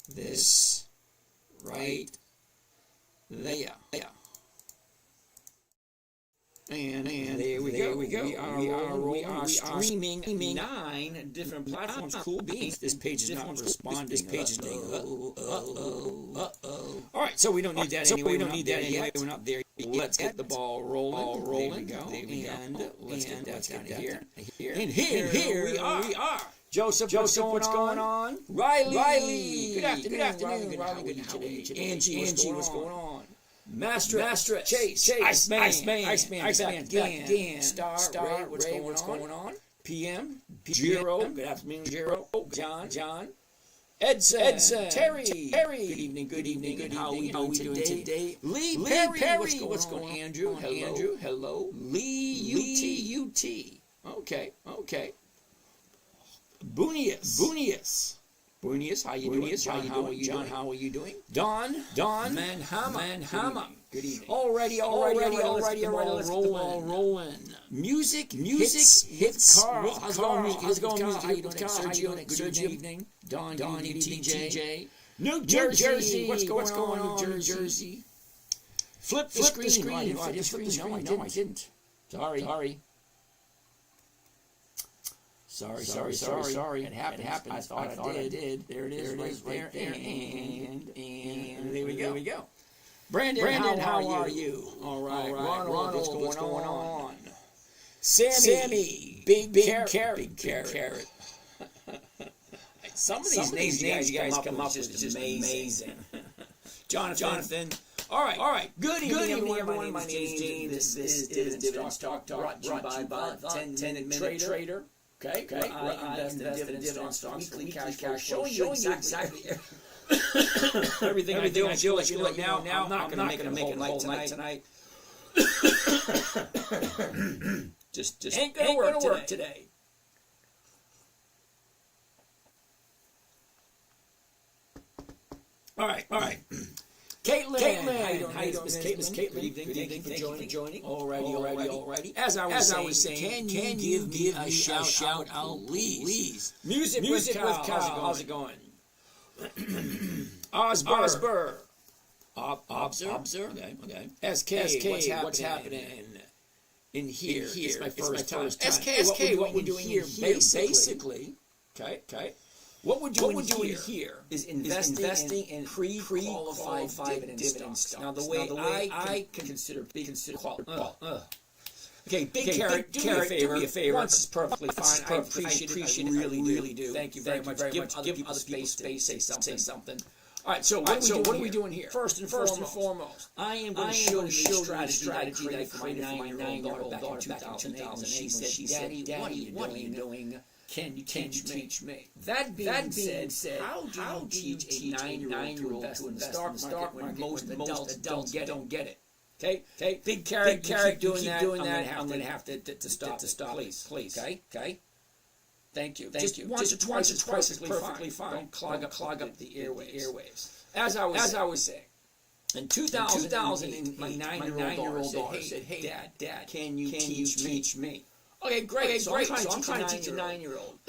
this right there. And there we go. We are streaming 9 different platforms. Cool beans. This page is not responding. This page is saying, All right, so we don't need that anyway. We're not there yet. Let's get the ball rolling. There we go. And let's get that down here. And here we are. Joseph, what's going on? Riley. Good afternoon. Riley, good today. Angie, what's going on? Master, Chase, Iceman, Dan, Star, Ray, what's going on? PM, Jiro, good afternoon, Jiro, John, Edson, Terry, good evening, how are we doing today? Lee Perry, what's going on? Andrew, hello, Lee, UT, okay, Boonius, how you doing? John, how are you doing? Don, Manhammer. Good evening. Already. Let's get the ball rolling. Music hits Carl. How's it going? How you doing? Sergio, good evening. Don, TJ. New Jersey. What's going on, New Jersey? Flip the screen. I just flipped the screen. No, I didn't. Sorry. Sorry. It happened. I thought I did. There it is, right there. And there we go. Brandon, how are you? All right. Ronald, what's going on? Sammy, big carrot. Some of these names you guys come up with is just amazing. Jonathan. All right. Good evening, everyone. My name is James. This is Dividend Stock Talk, brought to you by the 10-minute trader. Okay. I invest in dividend stocks, weekly cash, showing you exactly everything I do. Now, I'm not going to make it whole night tonight. just ain't going to work today. All right. Caitlin, how you doing, Miss Caitlin? Good evening. Thank you for joining. Alrighty. As I was saying, can you give me a shout out, please? Music with Kyle. How's it going? Osber. Okay. SK, what's happening in here? It's my first time. SK, what we're doing here, basically. Okay. What we're doing here is investing in pre-qualified dividend stocks. Now, the way I consider quality. Okay, big carrot, do me a favor. Once is perfectly fine. I appreciate it. I really do. Thank you very much. Give other people space. Say something. All right, so what are we doing here? First and foremost, I am going to show you the strategy that I created for my 9-year-old daughter back in 2008. She said, Daddy, what are you doing? Can you teach me? That being said, how do you teach a 9-year-old to invest in the stock market when most adults don't get it? Okay, big carrot, keep doing that. I'm going to have to stop, please. Okay. Thank you. Just once or twice is perfectly fine. Don't clog up the airwaves. As I was saying, in 2008, my 9-year-old daughter said, "Hey, Dad, can you teach me?" Okay, great. So I'm trying to teach a 9-year-old.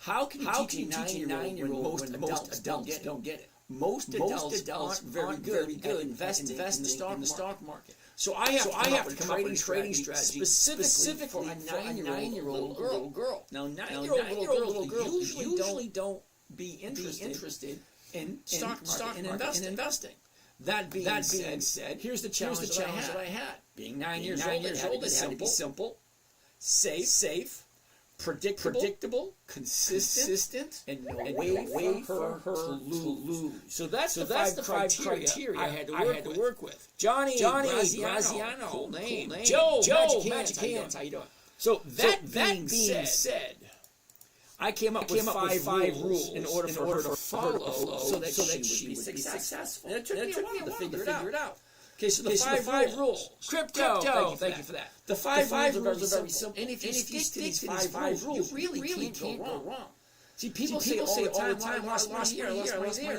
How can you teach a 9-year-old when most adults don't get it? Most adults aren't very good at investing in the stock market. So I have to come up with a trading strategy specifically for a 9-year-old little girl. Now, 9-year-old little girls usually don't be interested in stock market and investing. That being said, here's the challenge that I had. Being 9 years old, it had to be simple, safe, predictable, consistent, and no way for her to lose. So that's the five criteria I had to work with. Johnny Graziano, cool name. Joe, Magic Hands, how you doing? So that being said, I came up with five rules in order for her to follow so that she would be successful. And it took me a while to figure it out. Okay, so the five rules. Crypto. Thank you for that. The five rules are very simple. And if you stick to these five rules, you really can't go wrong. See, people say all the time, lost money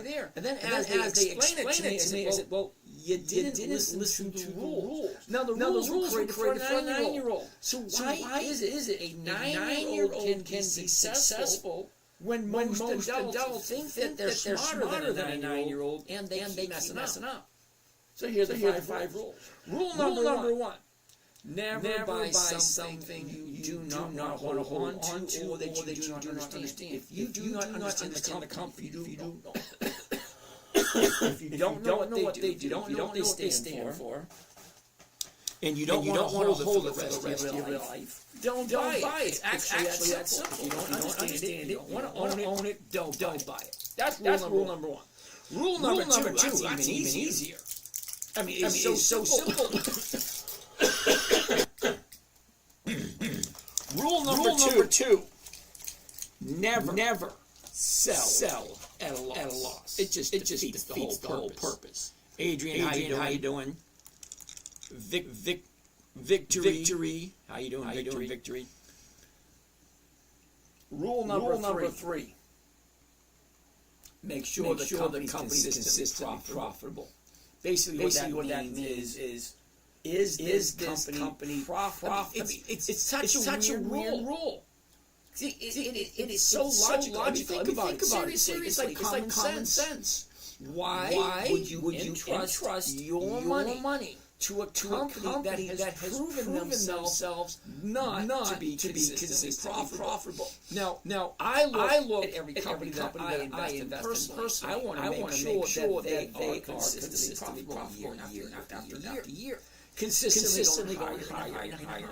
there. And then as they explain it to me, I said, well, you didn't listen to the rules. Now, the rules were created for a 9-year-old. So why is it a 9-year-old can be successful when most adults think that they're smarter than a 9-year-old, and they keep messing up. So here's the five rules. Rule number one. Never buy something you do not want to hold on to or that you do not understand. If you do not understand the company, if you don't know what they do, you don't know what they stand for, and you don't want to hold it for the rest of your life, don't buy it. It's actually that simple. If you don't understand it, you don't want to own it, don't buy it. That's rule number one. Rule number two, that's even easier. I mean, it's so simple. Rule number two. Never sell at a loss. It just defeats the whole purpose. Adrian, how you doing? Victory. How you doing, Victory? Rule number three. Make sure the company is consistently profitable. Basically, what that means is this company profitable? It's such a weird rule. See, it is so logical. Think about it. Seriously, it's like common sense. Why would you entrust your money to a company that has proven themselves not to be consistently profitable? Now I look at every company that I invest in personally. I want to make sure that they are consistently profitable year after year. Consistently going higher and higher.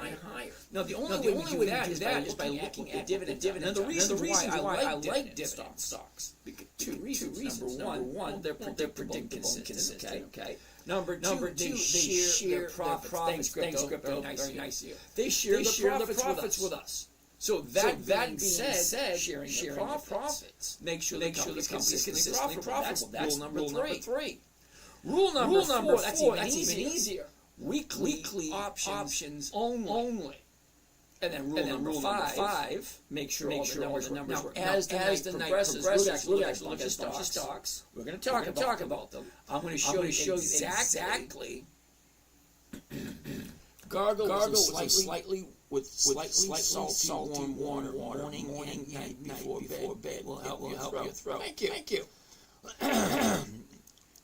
Now, the only way we do that is by looking at dividend. Now, the reason why I like dividend stocks, two reasons. Number one, they're predictable and consistent. Okay. Number two, they share their profits. Thanks, crypto. Very nice of you. They share the profits with us. So that being said, sharing the profits, make sure the company is consistently profitable. That's rule number three. Rule number four, that's even easier. Weekly options only. And then rule number five, make sure all the numbers work. As the night progresses, we'll actually look at a bunch of stocks. We're going to talk about them. I'm going to show you exactly. Gargle was slightly salty water morning and night before bed. Will help your throat. Thank you.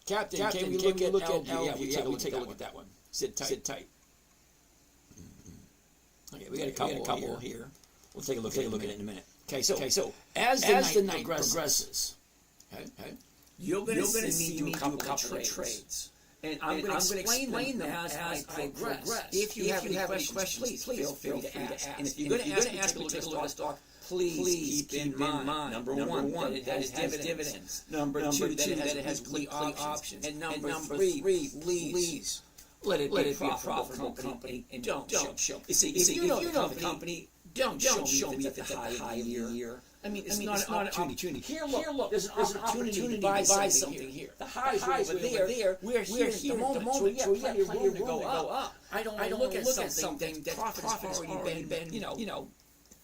Captain, can we look at LV? Yeah, we'll take a look at that one. Sit tight. Okay, we got a couple here. We'll take a look at it in a minute. Okay, so as the night progresses, you're going to see me do a couple of trades. And I'm going to explain them as I progress. If you have any questions, please feel free to ask. And if you're going to ask to look at a stock, please keep in mind, number one, that it has dividends. Number two, that it has weekly options. And number three, please let it be a profitable company and don't show. You see, if you know the company, don't show me at the high of the year. I mean, it's not an opportunity. Here, look, there's an opportunity to buy something here. The highs over there. We're here at the moment, so we have plenty to go up. I don't look at something that profits already been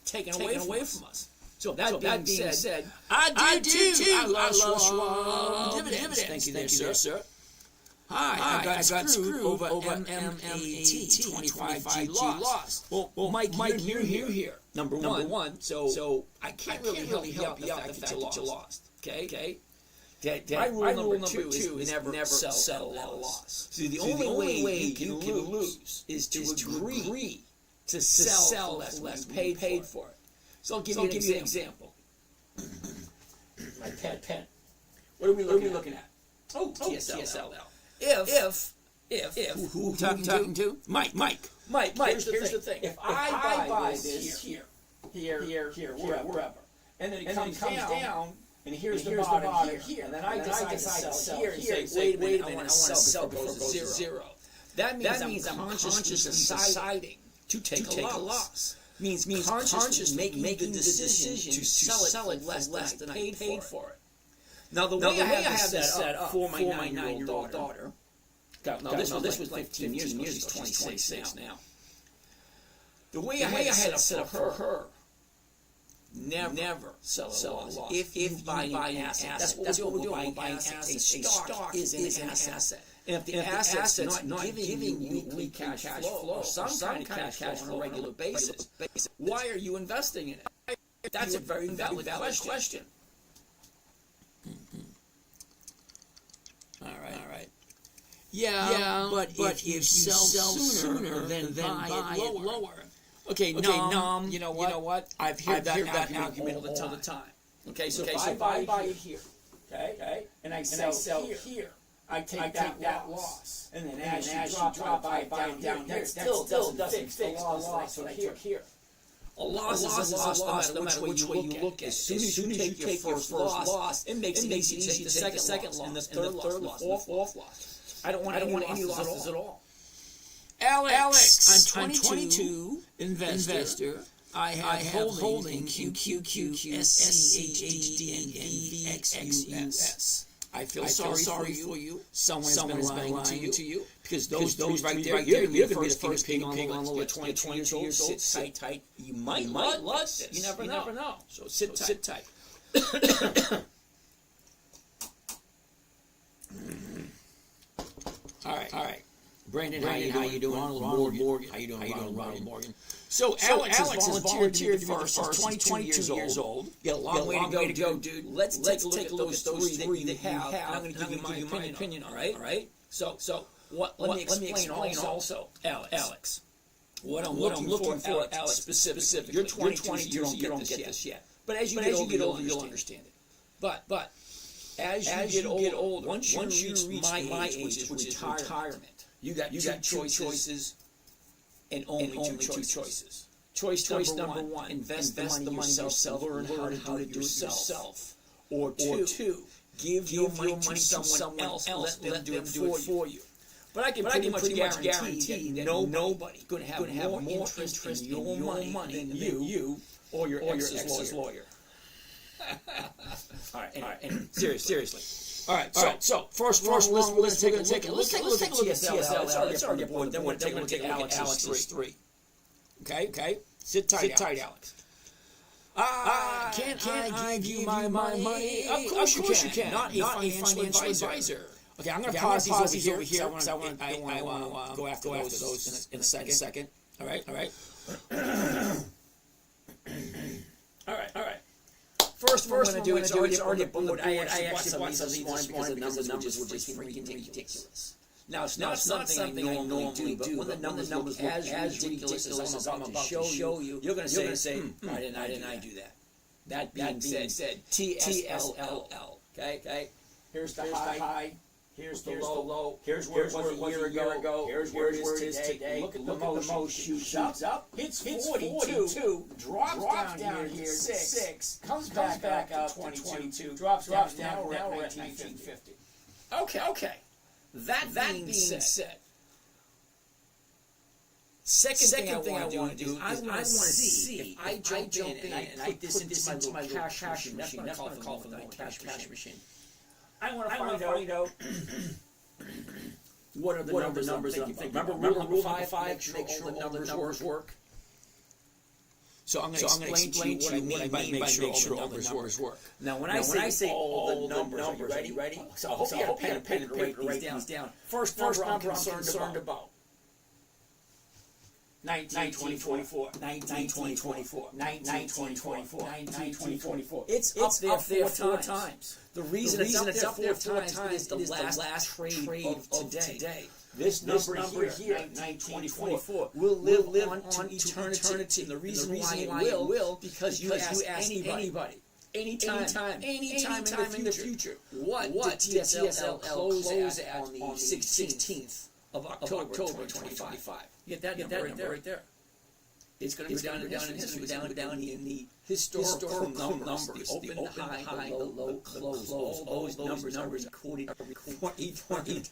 taken away from us. So that being said, I do too. I love dividends. Thank you, sir. Hi, I got screwed over MMAT 25G loss. Well, Mike, you're here. Number one. So I can't really help you out the fact that you lost. Okay. My rule number two is never settle at a loss. So the only way you can lose is to agree to sell less paid for it. So I'll give you an example. My pen. What are we looking at? Oh, TSL. If who talking to? Mike. Here's the thing. If I buy this here, wherever, and then it comes down, and here's the bottom here, and then I decide to sell here and say, wait a minute, I want to sell before it goes to zero. That means I'm consciously deciding to take a loss. Means consciously making the decision to sell it less than I paid for it. Now the way I have this set up for my 9-year-old daughter. Now this was like 15 years ago. She's 26 now. The way I had it set up for her. Never sell a loss. If you buy an asset, that's what we're doing. We're buying assets. A stock is an asset. And if the asset's not giving you weekly cash flow or some kind of cash flow on a regular basis, why are you investing in it? That's a very valid question. All right. Yeah, but if you sell sooner, then buy it lower. Okay, no, you know what? I've heard that argument all the time. Okay, so if I buy it here, okay, and I sell here, I take that loss. And then as you drop by down here, that still doesn't fix the loss that I took here. A loss is a loss no matter which way you look at it. As soon as you take your first loss, it makes it easy to take the second loss, and the third loss, and the fourth loss. I don't want any losses at all. Alex, I'm 22 investor. I have holding QQQSCHDNVXUS. I feel sorry for you. Someone has been lying to you. Because those right there, you're going to be the first pig on the list. 22 years old. Sit tight. You might love this. You never know. So sit tight. All right. Brandon, how you doing? Ronald Morgan. How you doing, Ronald Morgan? So Alex has volunteered to be the first. 22 years old. Got a long way to go, dude. Let's take a look at those three that you have. I'm going to give you my opinion. All right. So let me explain also, Alex. What I'm looking for, Alex, specifically. You're 22. You don't get this yet. But as you get older, you'll understand it. But as you get older, once you reach my age, which is retirement, you got two choices and only two choices. Choice number one, invest the money yourself, learn how to do it yourself. Or two, give your money to someone else, let them do it for you. But I can pretty much guarantee that nobody's going to have more interest in your money than you or your ex's lawyer. All right. Seriously. All right. So first, let's take a look at TSL. Let's already board. Then we'll take a look at Alex's three. Okay. Sit tight, Alex. Can I give you my money? Of course you can. Not a financial advisor. Okay, I'm going to pause these over here because I want to go after those in a second. All right. All right. First I'm going to do, it's already board. I actually bought some of these this morning because the numbers were just freaking ridiculous. Now, it's not something I normally do, but when the numbers look as ridiculous as I'm about to show you, you're going to say, why didn't I do that? That being said, TSLL. Okay? Here's the high. Here's the low. Here's where it was a year ago. Here's where it is today. Look at the Mo shoots up. Hits 42. Drops down here 6. Comes back up 22. Drops down. Now we're at 1950. Okay. That being said, second thing I want to do is I want to see if I jump in and I put this into my little cash machine. That's what I call for the cash machine. I want to find out what are the numbers that I'm thinking. Remember rule number 5, make sure all the numbers work. So I'm going to explain to you what I mean by make sure all the numbers work. Now, when I say all the numbers, ready? So I hope you have a pen and paper to write these down. First number I'm concerned about. 1924. It's up there 4 times. The reason it's up there 4 times is the last trade of today. This number here, 1924, will live on eternity. And the reason why it will, because you ask anybody, anytime in the future, what did TSLL close at on the 16th of October 2025? Get that right there. It's going to go down in history, down in the historical numbers, the open, the high, the low, close. All those numbers are recorded for eternity,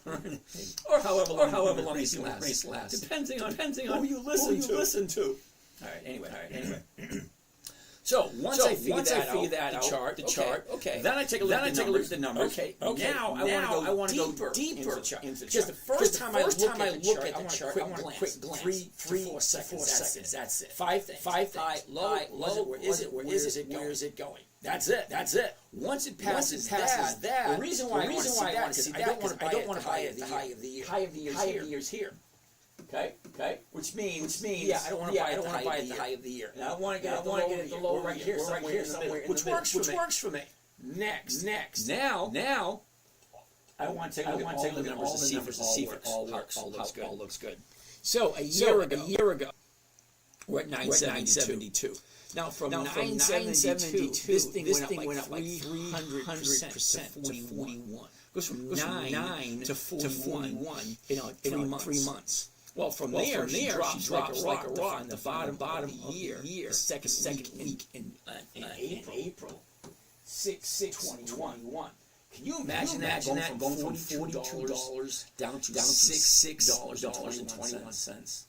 or however long this race lasts, depending on who you listen to. All right. Anyway. So once I figure that out, the chart. Okay. Then I take a look at the numbers. Okay. Now I want to go deeper into the chart. Because the first time I look at the chart, I want a quick glance. 3 to 4 seconds. That's it. 5 things. High, low. Where is it going? That's it. Once it passes that, the reason why I want to see that is I don't want to buy at the high of the years here. Okay. Which means yeah, I don't want to buy at the high of the year. And I don't want to get at the low right here, somewhere in the middle, which works for me. Next. Now, I want to take a look at all the numbers to see if it all looks good. So a year ago, we're at 972. Now from 972, this thing went up like 300% to 41. Goes from 9 to 41 in 3 months. Well, from there, she drops like a rock on the bottom of the year. The second week in April. 6/21. Can you imagine that going from $42 down to $6.21?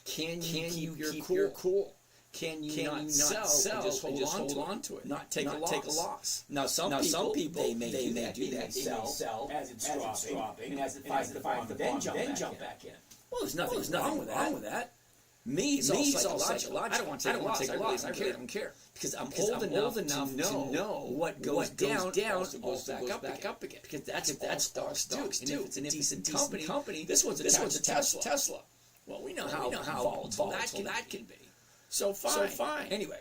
Can you keep your cool? Can you not sell and just hold on to it? Not take a loss. Now some people they may do that. They sell as it's dropping, and as it finds the bottom, then jump back in. Well, there's nothing wrong with that. Me, it's all psychological. I don't want to take a loss. I don't care. Because I'm old enough to know what goes down goes back up again. Because that's stocks do. And if it's a decent company, this one's a Tesla. Well, we know how volatile that can be. So fine. Anyway.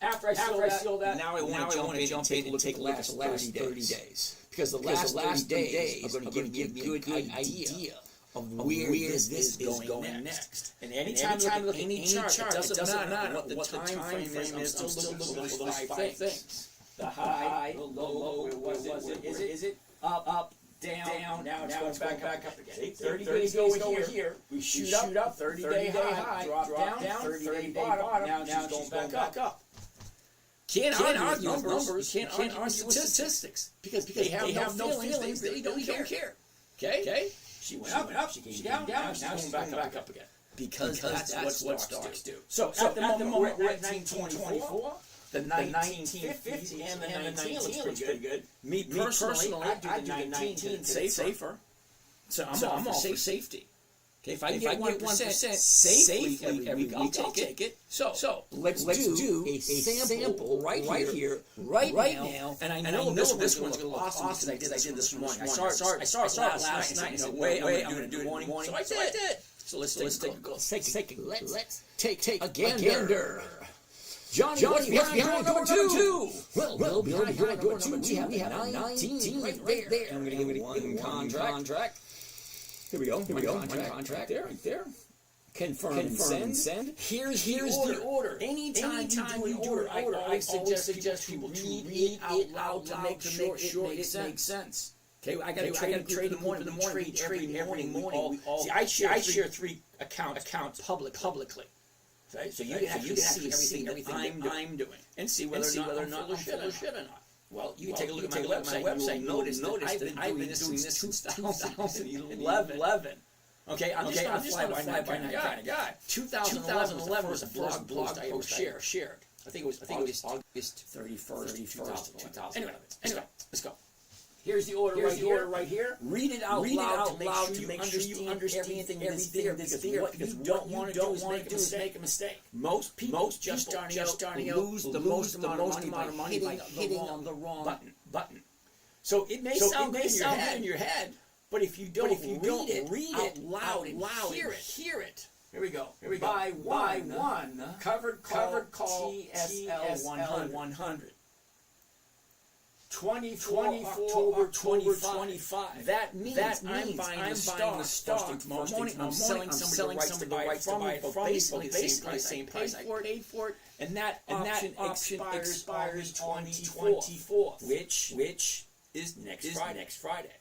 After I seal that, now I want to jump in and take a look at the last 30 days. Because the last 30 days are going to give me a good idea of where this is going next. And anytime you look at any chart, it doesn't matter what the time frame is. I'm still looking for those five things. The high, the low, where was it? Is it up, down, now it's going back up again. 30 days over here, we shoot up, 30-day high, drop down, 30-day bottom, now it's going back up. Can't argue with numbers, can't argue with statistics, because they have no feelings, they don't care. Okay? She went up, she came down, now she's going back up again. Because that's what stocks do. So at the moment, we're at 1924. The 1950 and the 19 looks pretty good. Me personally, I do the 19 safer. So I'm all for safety. Okay, if I can get 1% safely every week, I'll take it. So let's do a sample right here, right now. And I know this one's going to look awesome because I did this morning. I saw it last night. And I'm going to do it in the morning. So I did. So let's take a go. Let's take a gander. Johnny, what's behind door number 2? Well, behind door number 2, we have 19 right there. I'm going to give it one contract. Here we go. One contract there, right there. Confirm and send. Here's the order. Anytime you do order, I suggest people to read it out loud to make sure it makes sense. Okay, I got to trade in the morning. Trade every morning. See, I share 3 accounts publicly. Okay, so you can see everything I'm doing and see whether or not I'm full of shit or not. Well, you can take a look at my website. Notice that I've been doing this since 2011. Okay, I'm just not a fly-by-night kind of guy. 2011 was the first blog post I ever shared. I think it was August 31st, 2011. Anyway, let's go. Here's the order right here. Read it out loud to make sure you understand everything that's there. Because what you don't want to do is make a mistake. Most people just starting out lose the most amount of money by hitting on the wrong button. So it may sound good in your head, but if you don't read it out loud, hear it. Here we go. Buy one covered call TSL 100. 24 October 25. That means I'm buying the stock tomorrow morning. I'm selling somebody the rights to buy it for basically the same price I paid for it. And that option expires 2024, which is next Friday.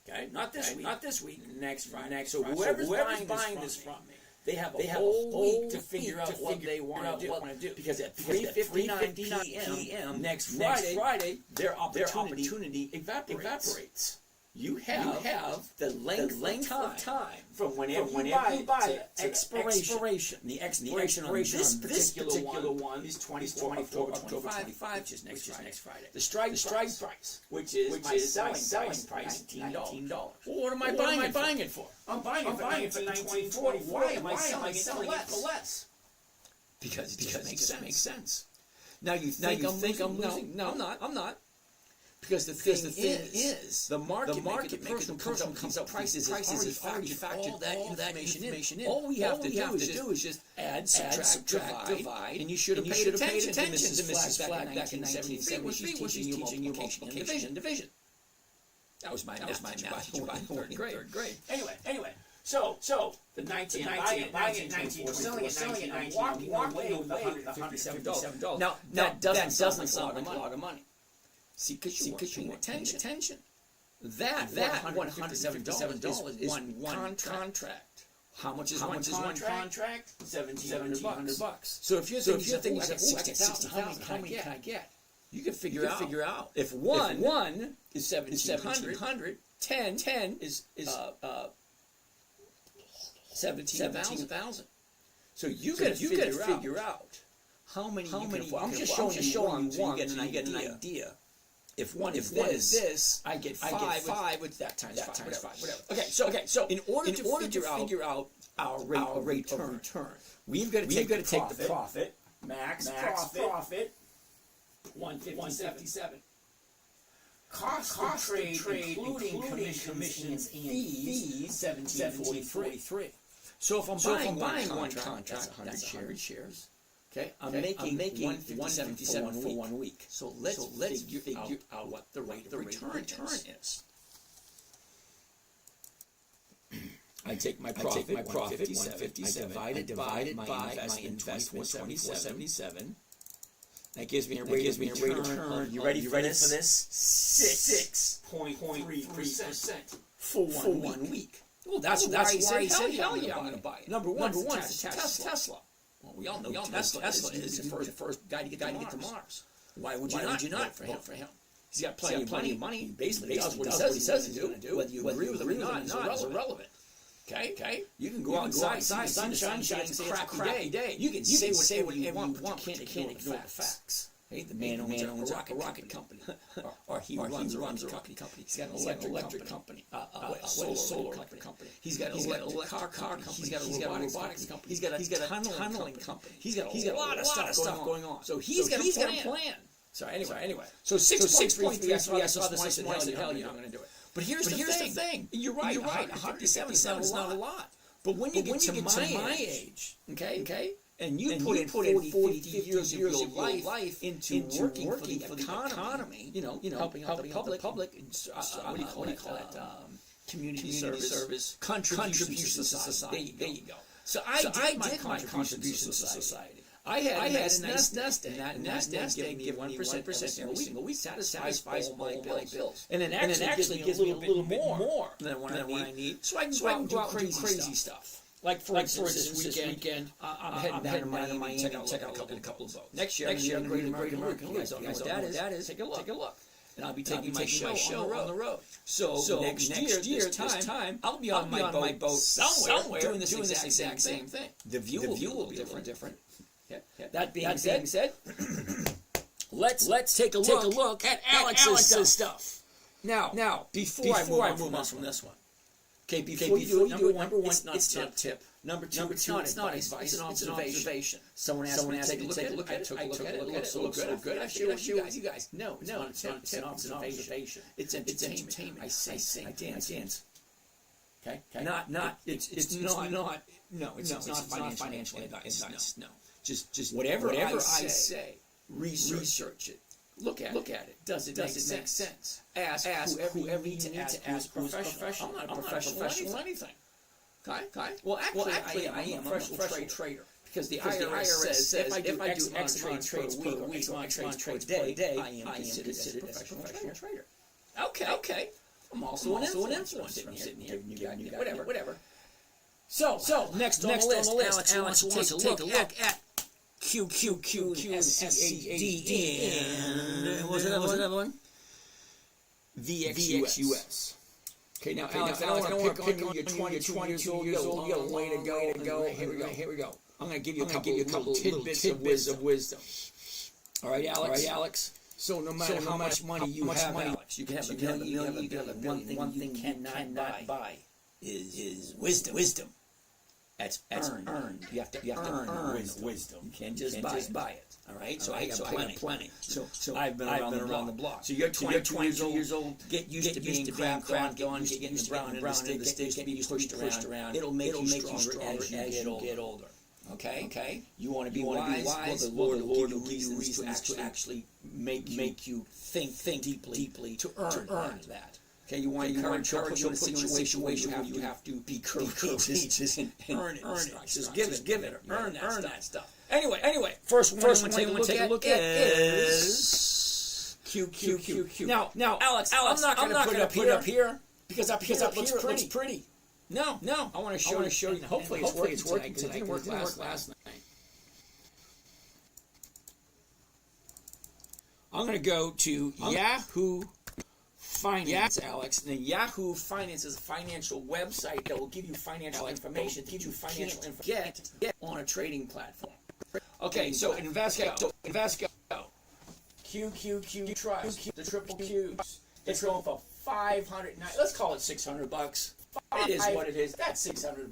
Okay, not this week. Next Friday. So whoever's buying this from me, they have a whole week to figure out what they want to do. Because at 3:59 p.m. next Friday, their opportunity evaporates. You have the length of time from whenever you buy it to expiration. The expiration on this particular one is 24 October 25, which is next Friday. The strike price, which is my selling price, $19. Well, what am I buying it for? I'm buying it for $19.40. Why am I selling it for less? Because it makes sense. Now you think I'm losing? No, I'm not. Because the thing is, the market maker, the person comes up prices is already factored all that information in. All we have to do is just add, subtract, divide, and you should have paid attention to Mrs. Flag back in 1973 when she was teaching you multiplication and division. That was my math teacher by third grade. Anyway. So the 1924, selling it, and walking away with $157. Now that doesn't sound like a lot of money. See, because you weren't paying attention. That $157 is one contract. How much is one contract? $1,700. So if you're thinking, I get 60,000, how many can I get? You can figure out. If one is 1,700, 10 is 17,000. So you got to figure out how many. I'm just showing you one, so you get an idea. If one is this, I get five. With that times five, whatever. Okay, so in order to figure out our rate of return, we've got to take the profit, max profit, 157. Cost of trade, including commissions and fees, 1743. So if I'm buying one contract, that's 100 shares. Okay, I'm making 157 for 1 week. So let's figure out what the rate of return is. I take my profit, 157. I divide it by my investment, 2477. That gives me a rate of return. You ready for this? 6.3% for 1 week. Well, that's why I said, hell yeah, I'm going to buy it. Number one, it's Tesla. Well, we all know Tesla is the first guy to get to Mars. Why would you not for him? He's got plenty of money. He basically does what he says he's going to do. Whether you agree with him or not is irrelevant. Okay? You can go outside, sunshine shining, say it's a crappy day. You can say what you want, but you can't ignore the facts. Hey, the man owns a rocket company, or he runs a rocket company. He's got an electric company, a solar company. He's got a car company. He's got a robotics company. He's got a tunneling company. He's got a lot of stuff going on. So he's got a plan. So anyway, so 6.3. I saw this. I said, hell yeah, I'm going to do it. But here's the thing. You're right. 157 is not a lot. But when you get to my age, okay. And you put in 40, 50 years of your life into working for the economy, helping out the public, what do you call it? Community service, contribution to society. There you go. So I did my contribution to society. I had a nice nest egg, and that nest egg gave me 1% every single week, satisfies all my bills. And then actually gives me a little more than what I need, so I can go out and do crazy stuff. Like for instance, this weekend, I'm heading down to Miami, check out a couple of boats. Next year, I'm going to be the Great American Loop. You guys don't know what that is. Take a look. And I'll be taking my show on the road. So next year, this time, I'll be on my boat somewhere doing this exact same thing. The view will be different. That being said, let's take a look at Alex's stuff. Now, before I move on from this one. Okay, before you do it, number one, it's not a tip. Number two, it's not advice, it's an observation. Someone asked me to take a look at it. I took a look at it. So good. I share with you guys. No, it's not a tip. It's an observation. It's entertainment. I sing. I dance. Okay? It's not financial advice. No. Just whatever I say, research it. Look at it. Does it make sense? Ask whoever you need to ask who's professional. I'm not a professional anything. Okay? Well, actually, I am a professional trader. Because the IRS says if I do X trades per week or X trades per day, I am considered as a professional trader. Okay. I'm also an influencer. I'm sitting here, you got whatever. So next on the list, Alex wants to take a look at QQQQCAD. What's another one? VXUS. Okay, now Alex, I don't want to pick on you. You're 22 years old. You got a way to go. Here we go. I'm going to give you a couple tidbits of wisdom. All right, Alex. So no matter how much money you have, Alex, you can have a million. One thing you cannot buy is wisdom. That's earned. You have to earn wisdom. You can't just buy it. All right. So I got plenty. So I've been around the block. So you're 22 years old. Get used to being crapped on. Get used to getting brown and the sticks, getting pushed around. It'll make you stronger as you get older. Okay. You want to be wise. Well, the Lord will give you reasons to actually make you think deeply to earn that. Okay, you want to put you in a situation where you have to be courageous and earn it. Just give it. Earn that stuff. Anyway, first one I want to take a look at is Q. Now, Alex, I'm not going to put it up here because up here it looks pretty. No, I want to show you. Hopefully it's working because it didn't work last night. I'm going to go to Yahoo Finance, Alex. And Yahoo Finance is a financial website that will give you financial information, get on a trading platform. Okay, so Invesco. QQQ Trust, the triple Qs. It's going for $509. Let's call it $600. It is what it is. That's $600.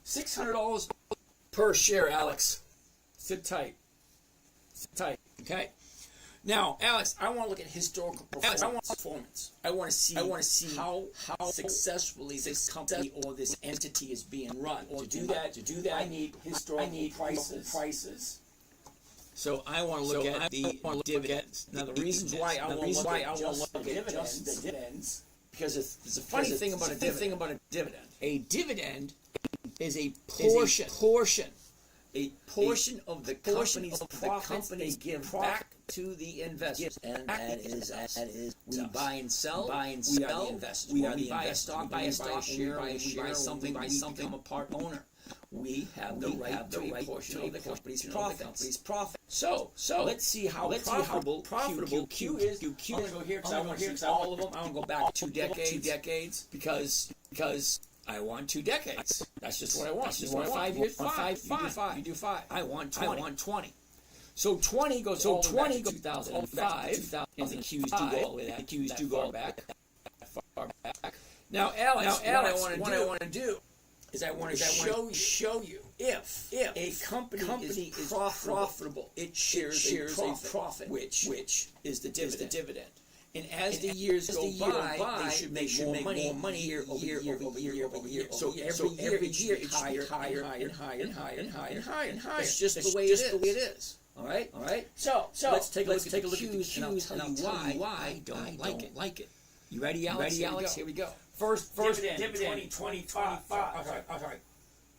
$600 per share, Alex. Sit tight. Okay. Now, Alex, I want to look at historical performance. I want to see how successfully this company or this entity is being run. To do that, I need historical prices. So I want to look at the dividends. Now, the reasons why I want to look at the dividends, because it's a funny thing about a dividend. A dividend is a portion of the company's profits they give back to the investors, and that is we buy and sell. We are the investors. We buy a stock, buy a share, we buy something, become a part owner. We have the right to a portion of the company's profits. So let's see how profitable Q is. I'm going to go here because I want to see all of them. I want to go back 2 decades because I want 2 decades. That's just what I want. Just want 5 years. You do 5. I want 20. So 20 goes all the way back to 2005. And the Qs do go all the way back. The Qs do go back far back. Now, Alex, what I want to do is I want to show you if a company is profitable, it shares a profit, which is the dividend. And as the years go by, they should make more money year over year. So every year it's higher. It's just the way it is. All right. So let's take a look at the Qs, and I'll tell you why I don't like it. You ready, Alex? Here we go. First dividend 2025.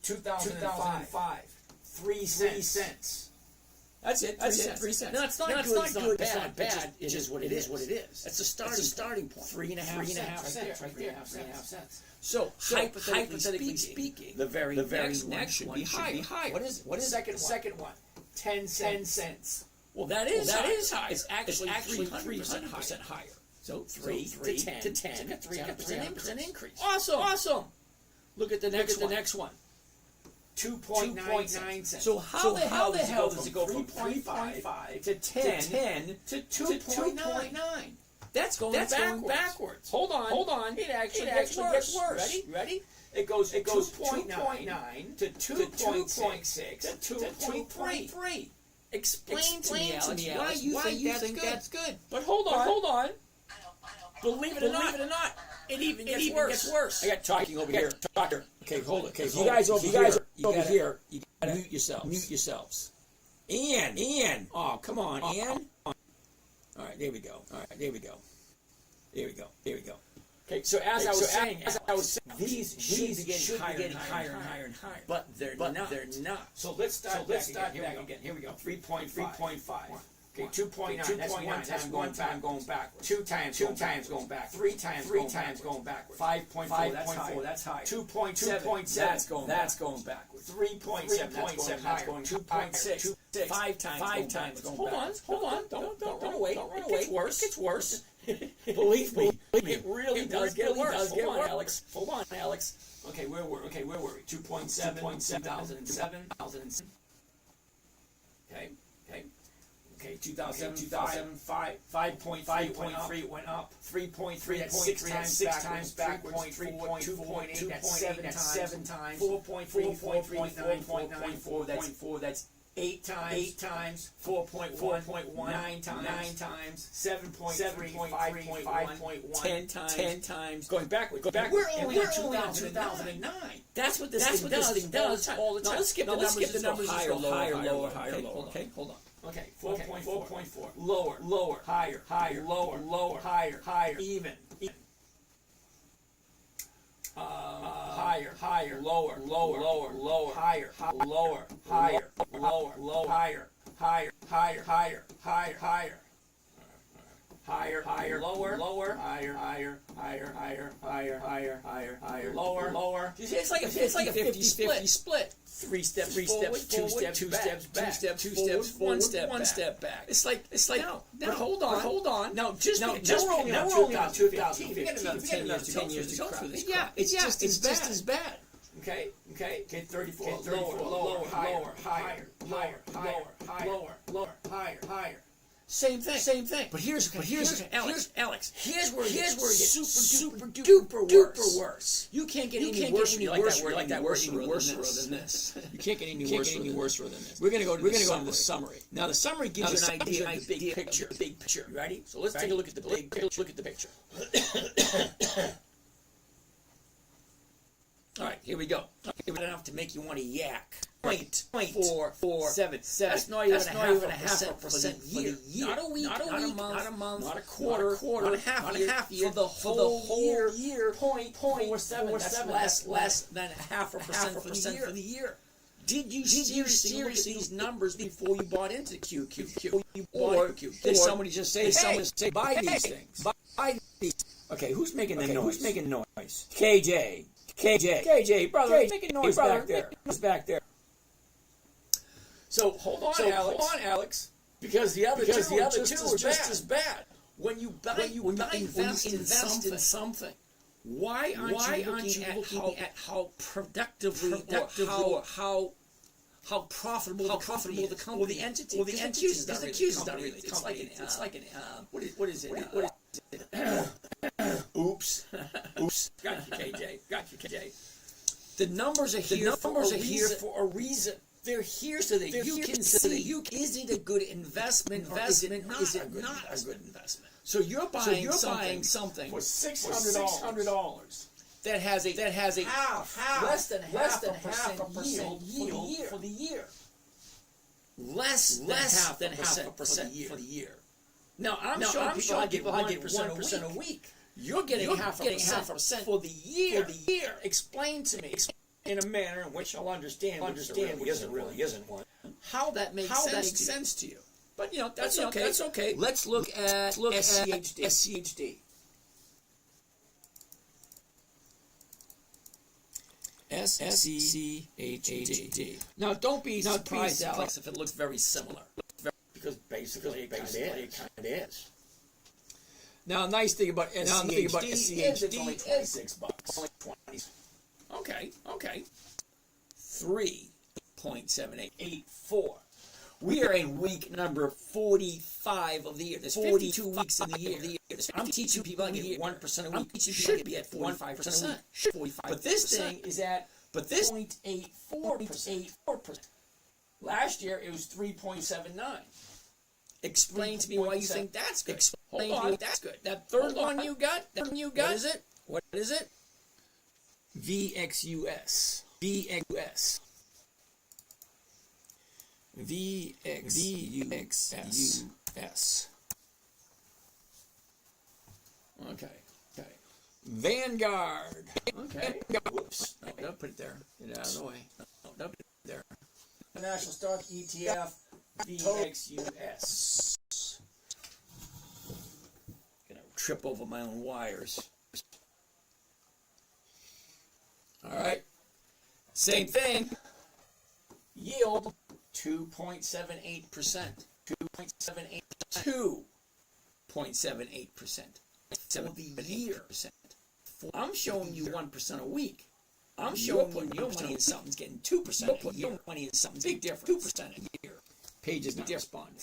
2005. 3 cents. That's it. 3 cents. No, it's not good. It's not bad. It is what it is. That's the starting point. 3.5 cents. Right there. 3.5 cents. So hypothetically speaking, the very next should be higher. What is it? Second one. 10 cents. Well, that is high. It's actually 300% higher. So 3 to 10. 300% increase. Awesome. Look at the next one. 2.9 cents. So how the hell does it go from 3.5 to 10 to 2.9? That's going backwards. Hold on. It actually gets worse. Ready? It goes 2.9 to 2.6 to 2.3. Explain to me, Alex, why you think that's good. But hold on. Believe it or not, it even gets worse. I got talking over here. Okay, hold it. Okay, you guys over here, you gotta mute yourselves. Ian. Oh, come on, Ian. All right, there we go. Okay, so as I was saying, these should be getting higher and higher. But they're not. So let's start back again. Here we go. 3.5. Okay, 2.9. That's one time going backwards. 2 times going back. 3 times going backwards. 5.4. That's high. 2.7. That's going backwards. 3.7. That's going 2.6. 5 times going backwards. Hold on. Don't run away. It gets worse. Believe me, it really does get worse. Hold on, Alex. Okay, where were we? 2.7. 2007. Okay. Okay, 2007, 5.3 went up. 3.3, that's 6 times backwards. 3.4, 2.8, that's 7 times. 4.3, 4.9, that's 8 times. 4.1, 9 times. 7.3, 5.1, 10 times. Going backwards. We're only on 2009. That's what this thing does all the time. Now let's skip the numbers higher, lower. Okay, hold on. Okay, 4.4. Lower, higher, lower, higher, even. Higher, lower, higher, lower, higher, lower, higher, lower. It's like a 50-50 split. 3 steps, 2 steps back, 1 step back. It's like no. But hold on. No, we're only on 2015. We got another 10 years to go through this. Yeah, it's just as bad. Okay, 34, lower, higher, lower, higher. Same thing. But here's Alex. Here's where it gets super duper worse. You can't get any worse than this. You can't get any worse than this. We're gonna go to the summary. Now the summary gives you an idea of the big picture. You ready? So let's take a look at the big picture. All right, here we go. Enough to make you want to yak. 0.447. That's not even a half a percent for the year. Not a week, not a month, not a quarter, not a half year. For the whole year. 0.47. That's less than a half a percent for the year. Did you seriously look at these numbers before you bought into QQQ? Or did somebody just say, buy these things? Buy these. Okay, who's making the noise? KJ, brother, making noise back there. So hold on, Alex, because the other two are just as bad. When you invest in something, why aren't you looking at how productively or how profitable the company or the entity? The entity is not really. It's like an what is it? Oops. Got you, KJ. The numbers are here for a reason. They're here so that you can see is it a good investment or is it not a good investment. So you're buying something for $600 that has a less than half a percent yield for the year. Less than half a percent for the year. Now I'm sure people get 1% a week. You're getting half a percent for the year. Explain to me in a manner in which I'll understand because there really isn't one. How that makes sense to you. But that's okay. Let's look at SCHD. SCHD. Now don't be surprised, Alex, if it looks very similar. Because basically it kind of is. Now, nice thing about SCHD is it's only $26. Only 20. Okay. 3.7884. We are in week number 45 of the year. There's 52 weeks in the year. I'm teaching people how to get 1% a week. It should be at 45%. 45%. But this thing is at 0.84%. Last year it was 3.79. Explain to me why you think that's good. Hold on, that's good. That third one you got? What is it? VXUS. Okay. Vanguard. Okay. Whoops. No, put it there. Get it out of the way. No, put it there. National Stock ETF. VXUS. Gonna trip over my own wires. All right. Same thing. Yield 2.78%. 2.78%. For the year. I'm showing you 1% a week. I'm showing you your money in something's getting 2% a year. Your money in something's big difference. 2% a year. Page is not responding.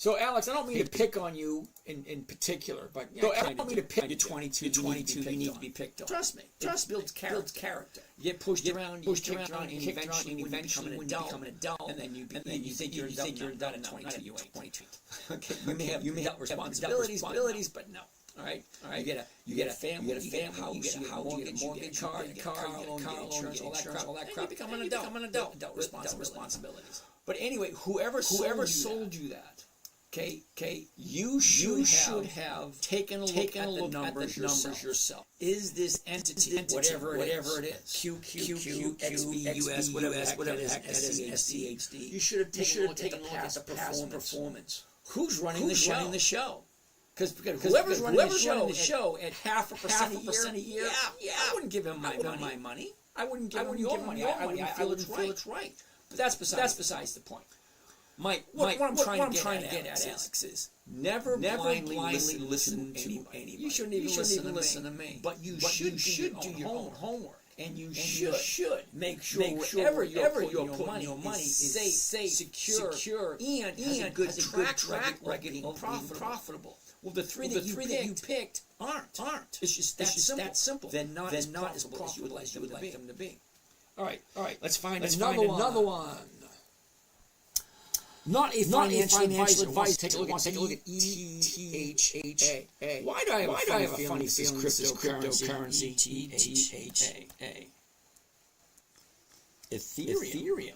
So, Alex, I don't mean to pick on you in particular, but I don't mean to pick. You're 22. You're 22. You need to be picked on. Trust me. Builds character. You get pushed around, and eventually when you become an adult, and then you think you're an adult at 22. You ain't 22. Okay. You may have responsibilities, but no. All right. You get a family. You get a house. You get a mortgage, car, you get a car loan, insurance, all that crap. You become an adult. Adult responsibilities. But anyway, whoever sold you that. Okay. You should have taken a look at the numbers yourself. Is this entity whatever it is? Q, XB, US, whatever the heck that is, SCHD. You should have taken a look at the past performance. Who's running the show? Because whoever's running the show at 0.5% a year, I wouldn't give him my money. I wouldn't give him your money. I wouldn't feel it's right. But that's besides the point. Mike, what I'm trying to get at, Alex, is never blindly listen to anybody. You shouldn't even listen to me. But you should do your own homework. And you should make sure wherever you're putting your money is safe, secure, and has a good track record of being profitable. Well, the three that you picked aren't. It's just that simple. They're not as profitable as you would like them to be. All right. Let's find another one. Not a financial advisor. Take a look at ETHA. Why do I have a funny feeling this is cryptocurrency? ETHA. Ethereum.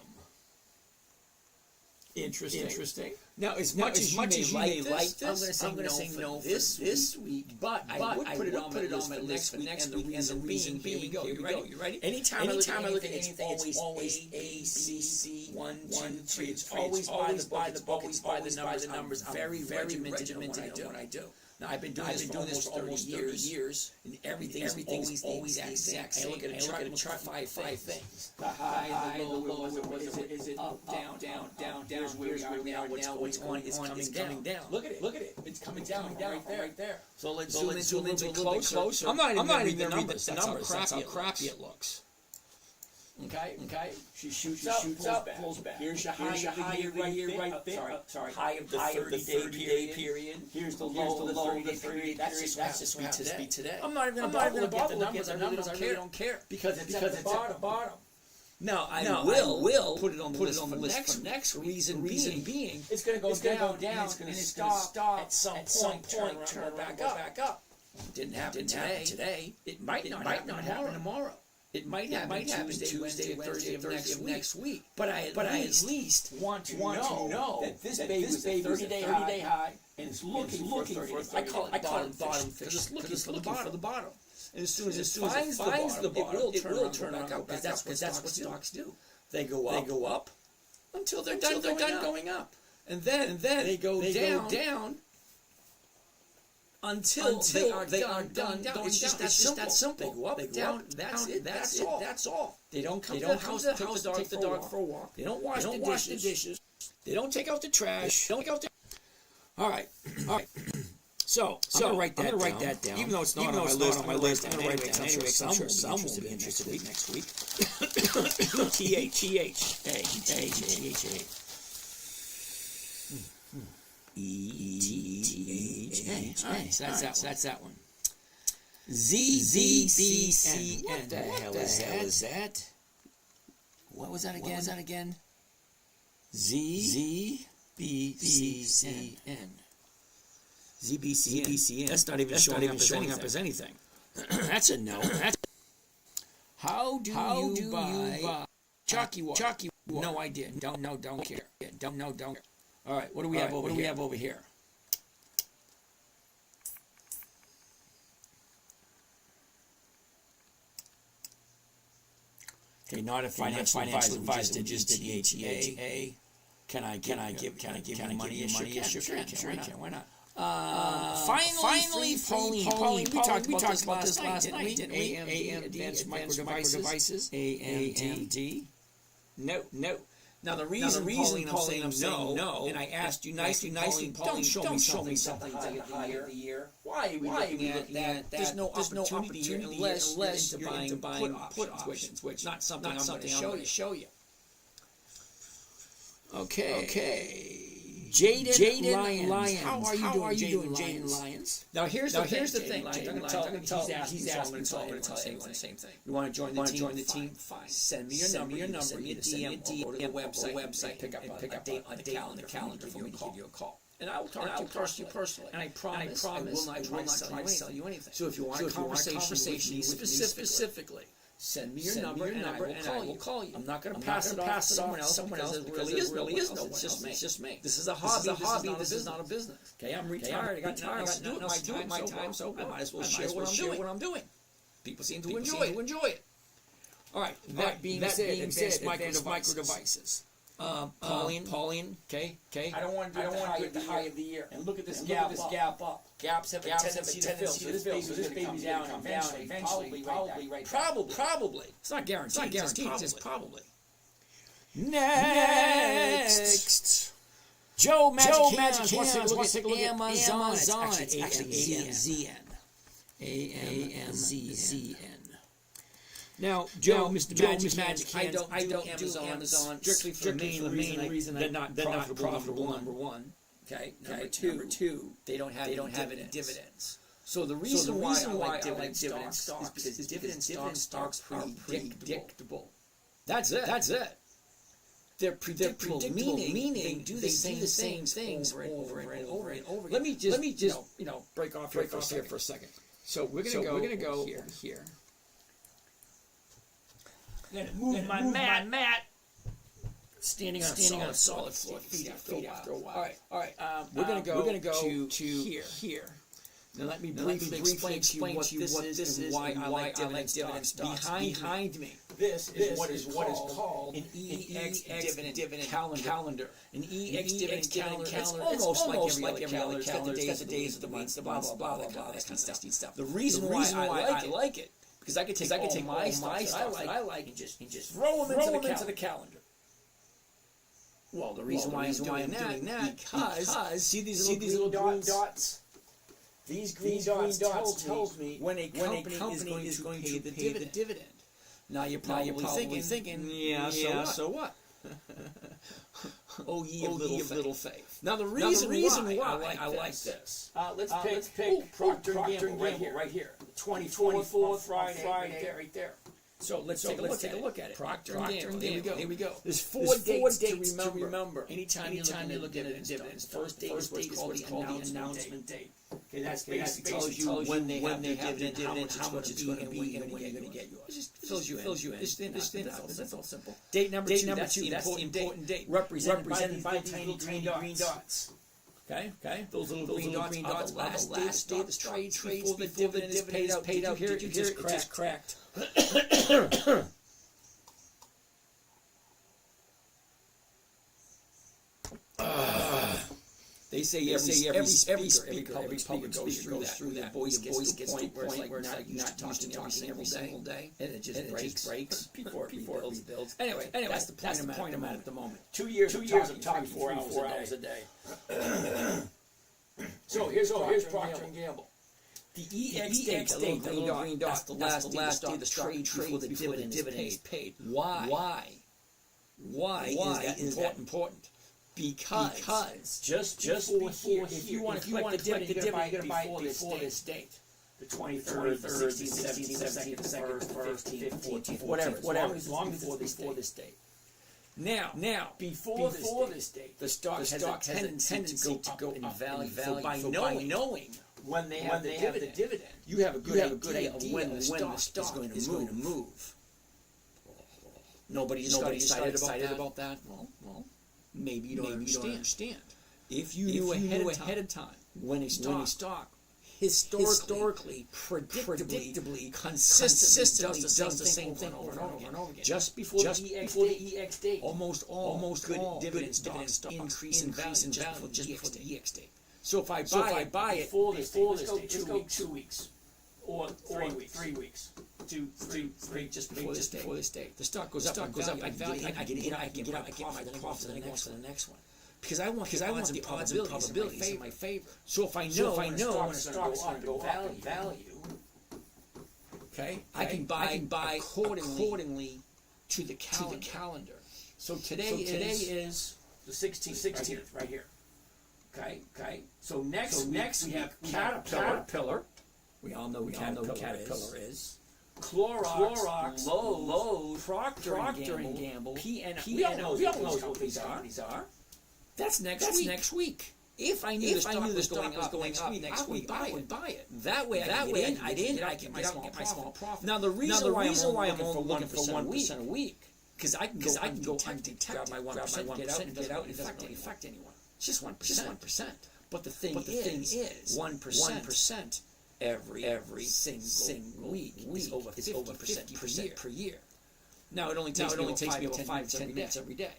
Interesting. Now, as much as you may like this, I'm going to say no for this week, but I would put it on my list for next week, and the reason being, here we go. You ready? Anytime I look at anything, it's always A, B, C, 1, 2, 3. It's always by the book, always by the numbers. I'm very regimented in what I do. Now, I've been doing this for almost 30 years, and everything's always the exact same. I look at a chart, five things. The high, the low, is it up, down, here's where we are now, what's going on, it's coming down. Look at it, it's coming down right there. So let's zoom in a little bit closer. I'm not even going to read the numbers, that's how crappy it looks. Okay. She shoots up, pulls back. Here's your high right there. Sorry. High of the 30-day period. Here's the low of the 30-day period. That's just what happens to be today. I'm not even going to bother looking at the numbers. I really don't care because it's at the bottom. Now I will put it on the list for next reason being it's going to go down and it's going to stop at some point, turn back up. Didn't happen today. It might not happen tomorrow. It might happen Tuesday, Thursday of next week. But I at least want to know that this baby was a 30-day high and it's looking for 30. I call it bottom fish. It's looking for the bottom. And as soon as it finds the bottom, it will turn back up because that's what stocks do. They go up until they're done going up. And then they go down until they are done. It's just that simple. They go up, down. That's it. That's all. They don't come to the house to take the dog for a walk. They don't wash the dishes. They don't take out the trash. All right. So I'm gonna write that down. Even though it's not on my list, I'm gonna write that down. Anyway, I'm sure some will be interested next week. THA. ETHA. All right, so that's that one. ZBCN. What the hell is that? What was that again? ZBCN. ZBCN. That's not even showing up as anything. That's a no. How do you buy chalky water? No idea. Don't care. Don't care. All right, what do we have over here? Okay, not a financial advisor, just the ETHA. Can I give you money? Sure can. Why not? Finally, Pauline. We talked about this last night, didn't we? AMD, Advanced Micro Devices. AMD. No. Now the reason Pauline, I'm saying no, and I asked you nicely, Pauline, don't show me something higher the year. Why are we looking at that? There's no opportunity unless you're into buying put options, which not something I'm going to show you. Okay. Jaden Lyons. How are you doing, Jaden Lyons? Now here's the thing. I'm going to tell him. He's asking, so I'm going to tell everyone the same thing. You want to join the team? Fine. Send me your number. Send me a DM, or go to the website. Pick up a date on the calendar for me to give you a call. And I will talk to you personally. And I promise I will not try to sell you anything. So if you want a conversation with me specifically, send me your number and I will call you. I'm not going to pass it off to someone else because there really is no one else. It's just me. This is a hobby. This is not a business. Okay, I'm retired. I got time to do it my time, so I might as well share what I'm doing. People seem to enjoy it. All right, that being said, advanced micro devices. Pauline, okay. I don't want to do it the high of the year. And look at this gap up. Gaps have a tendency to fill. So this baby's down eventually. Probably. It's not guaranteed. It's just probably. Next. Joe Magic Hands wants to look at Amazon. It's actually AMZN. Now, Mr. Magic Hands, I don't do Amazon strictly for the main reason they're not profitable, number one. Okay. Number two, they don't have any dividends. So the reason why I like dividend stocks is because dividend stocks are predictable. That's it. They're predictable, meaning they do the same things over and over. Let me just break off here for a second. So we're gonna go here. I'm gonna move my mat. Standing on a solid floor, feet after a while. All right. We're gonna go to here. Now let me briefly explain to you what this is, why I like dividend stocks. Behind me, this is what is called an EX dividend calendar. An EX dividend calendar. It's almost like every other calendar. It's got the days of the months, blah that kind of stuff. The reason why I like it. Because I could take my stuff that I like and just throw them into the calendar. Well, the reason why I'm doing that because see these little green dots. These green dots tells me when a company is going to pay the dividend. Now you're probably thinking, so what? Oh, ye of little faith. Now the reason why I like this. Let's pick Procter & Gamble right here. 24th Friday right there. So let's take a look at it. Procter & Gamble. Here we go. There's four dates to remember. Anytime you're looking at dividends. First date is what's called the announcement date. Okay, that's basically tells you when they have the dividend, how much it's going to be, and when you're going to get yours. It just fills you in. That's all simple. Date number two, that's the important date. Represented by tiny green dots. Okay. Those little green dots are the last day the trade before the dividend is paid out. Did you hear it? It just cracked. They say every speaker goes through that. Voice gets to the point where it's like not talking every single day, and it just breaks before it builds. Anyway, that's the point I'm at the moment. 2 years of talking 4 hours a day. So here's Procter & Gamble. The EX date, the little green dot, the last day the trade before the dividend is paid. Why is that important? Because just before here, if you want to collect the dividend, you're going to buy it before this date. The 23rd, 16th, 17th, 1st, 15th, whatever, as long as it's before this date. Now, before this date, the stock has a tendency to go up in value. So by knowing when they have the dividend, you have a good idea of when the stock is going to move. Nobody's excited about that. Well. Maybe you don't understand. If you knew ahead of time when a stock historically, predictably, consistently does the same thing over and over again, just before the EX date, almost good dividend stocks increase in value just before the EX date. So if I buy it before this date, let's go 2 weeks. Or 3 weeks. 2, 3, just before this date. The stock goes up in value. I can get out, I can profit to the next one. Because I want the odds and probabilities in my favor. So if I know when a stock's going to go up in value, okay, I can buy accordingly to the calendar. So today is the 16th right here. Okay. So next we have Caterpillar. We all know who Caterpillar is. Clorox, Lowe's, Procter and Gamble, PNL. We all know what these are. That's next week. If I knew the stock was going up next week, I would buy it. That way I get my small profit. Now the reason why I'm only looking for 1% a week, because I can go undetected, grab my 1%, get out, and it doesn't really affect anyone. It's just 1%. But the thing is, 1% every single week is over 50% per year. Now it only takes me about 5-10 minutes every day.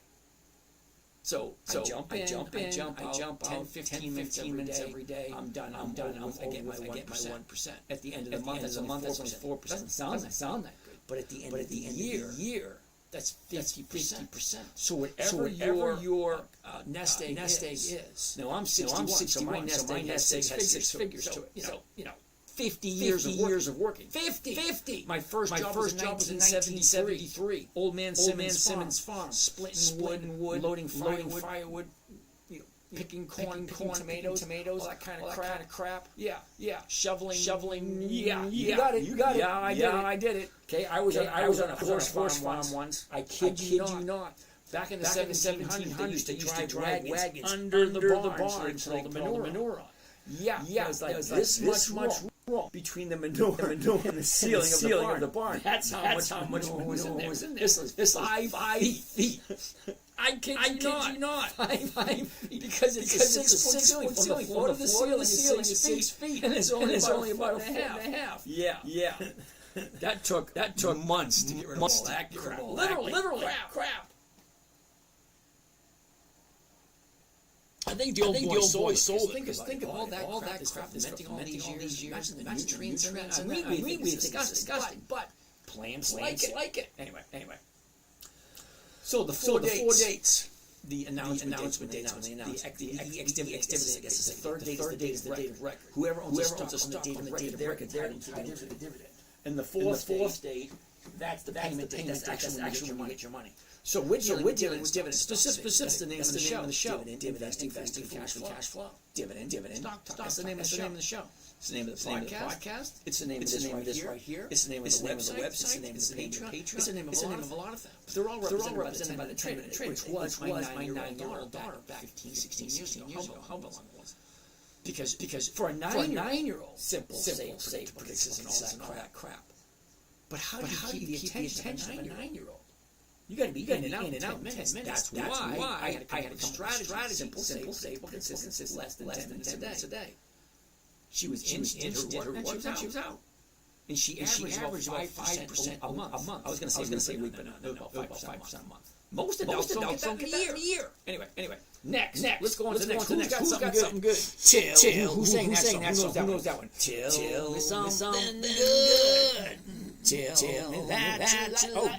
So I jump out 10-15 minutes every day. I'm done. I get my 1%. At the end of the month, it's only 4%. Doesn't sound that good. But at the end of the year, that's 50%. So whatever your nest egg is. Now I'm 61, so my nest egg has 6 figures to it. So 50 years of working. 50. My first job was in 1973. Old man Simmons Farm. Splitting wood, loading firewood, picking corn, tomatoes, all that kind of crap. Yeah. Shoveling. Yeah. You got it. Yeah, I did it. Okay, I was on a horse farm once. I kid you not. Back in the 1700s, they used to drive wagons under the barn so they could throw the manure on. Yeah. It was like this much wrong between the manure and the ceiling of the barn. That's how much manure was in there. This is 5 feet. I kid you not. 5 feet. Because it's a 6-foot ceiling. From the floor to the ceiling is 6 feet. And it's only about a foot and a half. Yeah. That took months to get rid of all that crap. Literally crap. I think the old boy sold it. Think of all that crap that's inventing all these years. Imagine the nutrients in that. We it's disgusting, but plants like it. Anyway. So the four dates. The announcement dates when they announce the activity. I guess is the third date is the date of record. Whoever owns a stock on the date of record, they're entitled to the dividend. And the fourth date, that's the payment date. That's actually when you get your money. So we're dealing with dividend. Specific the name of the show. Dividend, investing cash flow. Dividend. Stock. That's the name of the show. It's the name of the podcast. It's the name of this right here. It's the name of the website. It's the name of the Patreon. It's the name of a lot of things. They're all represented by the trade, which was my 9-year-old daughter back 15, 16 years ago. How long it was? Because for a 9-year-old, simple, safe predictions and all that crap. But how do you keep the attention of a 9-year-old? You got to be in and out in 10 minutes. That's why I had a strategy. Simple, safe, consistent, less than 10 minutes a day. She was in her work, and she was out. And she averaged about 5% a month. I was going to say week, but no, about 5% a month. Most adults don't get that in a year. Anyway. Next. Let's go on to the next. Who's got something good? Chill. Who's saying that song? Who knows that one? Chill is something good. Chill.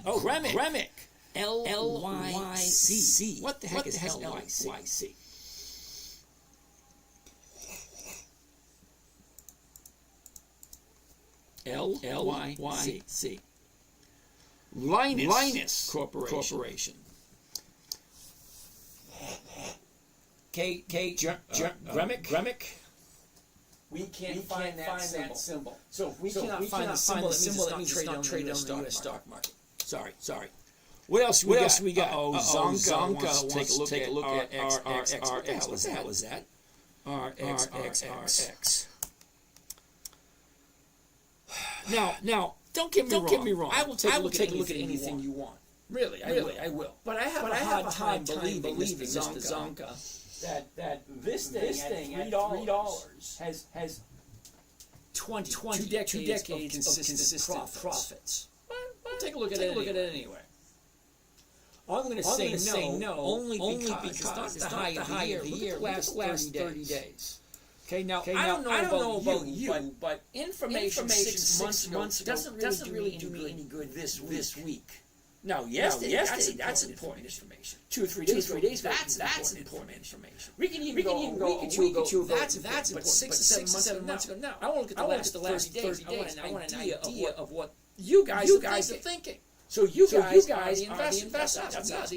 Oh, Remick. LYC. What the heck is LYC? LYC. Linus Corporation. Gremick. We can't find that symbol. So if we cannot find the symbol, that means it's not traded on the stock market. Sorry. What else we got? Zonka. Take a look at RX. What the hell is that? RX. Now, don't get me wrong. I will take a look at anything you want. Really, I will. But I have a hard time believing Zonka that this thing at $3 has 2 decades of consistent profits. Well, take a look at it anyway. I'm going to say no, only because it's the high of the year. Look at the last 30 days. Okay, now I don't know about you, but information 6 months ago doesn't really do me any good this week. Now, yesterday, that's important information. 2 or 3 days, that's important information. We can even go a week or two. That's important. But 6 or 7 months ago, no. I want to look at the last 30 days. I want an idea of what you guys are thinking. So you guys are the investors. That's us.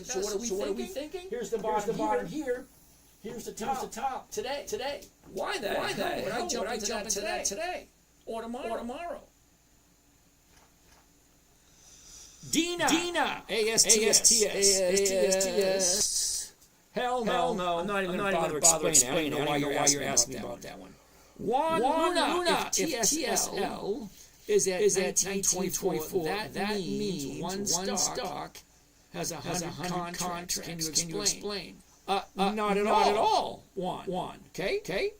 So what are we thinking? Here's the bottom here. Here's the top today. Why the hell would I jump into that today? Or tomorrow? Dina, ASTS. Hell no. I'm not even going to bother explaining why you're asking me about that one. One Luna, if TSL is at 1924, that means one stock has 100 contracts. Can you explain? Not at all. One. Okay.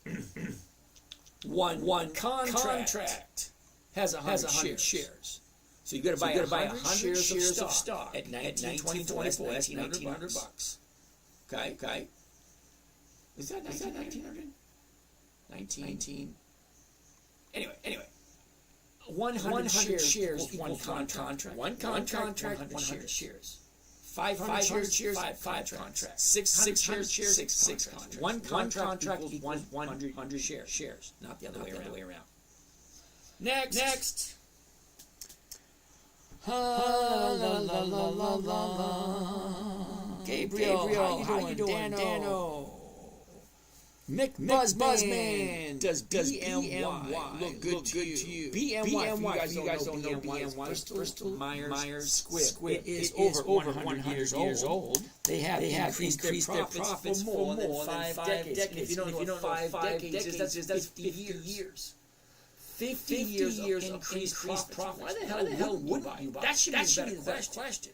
One contract has 100 shares. So you got to buy 100 shares of stock at 1924. That's $1,900. Okay. Is that 1900? 19. Anyway. 100 shares equals one contract. One contract, 100 shares. 500 shares, 5 contracts. 600 shares, 6 contracts. One contract equals 100 shares. Not the other way around. Next. Gabriel, how you doing? Dano. Mick Buzzman. Does BMY look good to you? BMY, you guys don't know BMY. Bristol Myers Squibb. It is over 100 years old. They have increased their profits for more than 5 decades. If you don't know 5 decades, that's 50 years. 50 years of increased profits. Why the hell wouldn't you buy? That should be the question.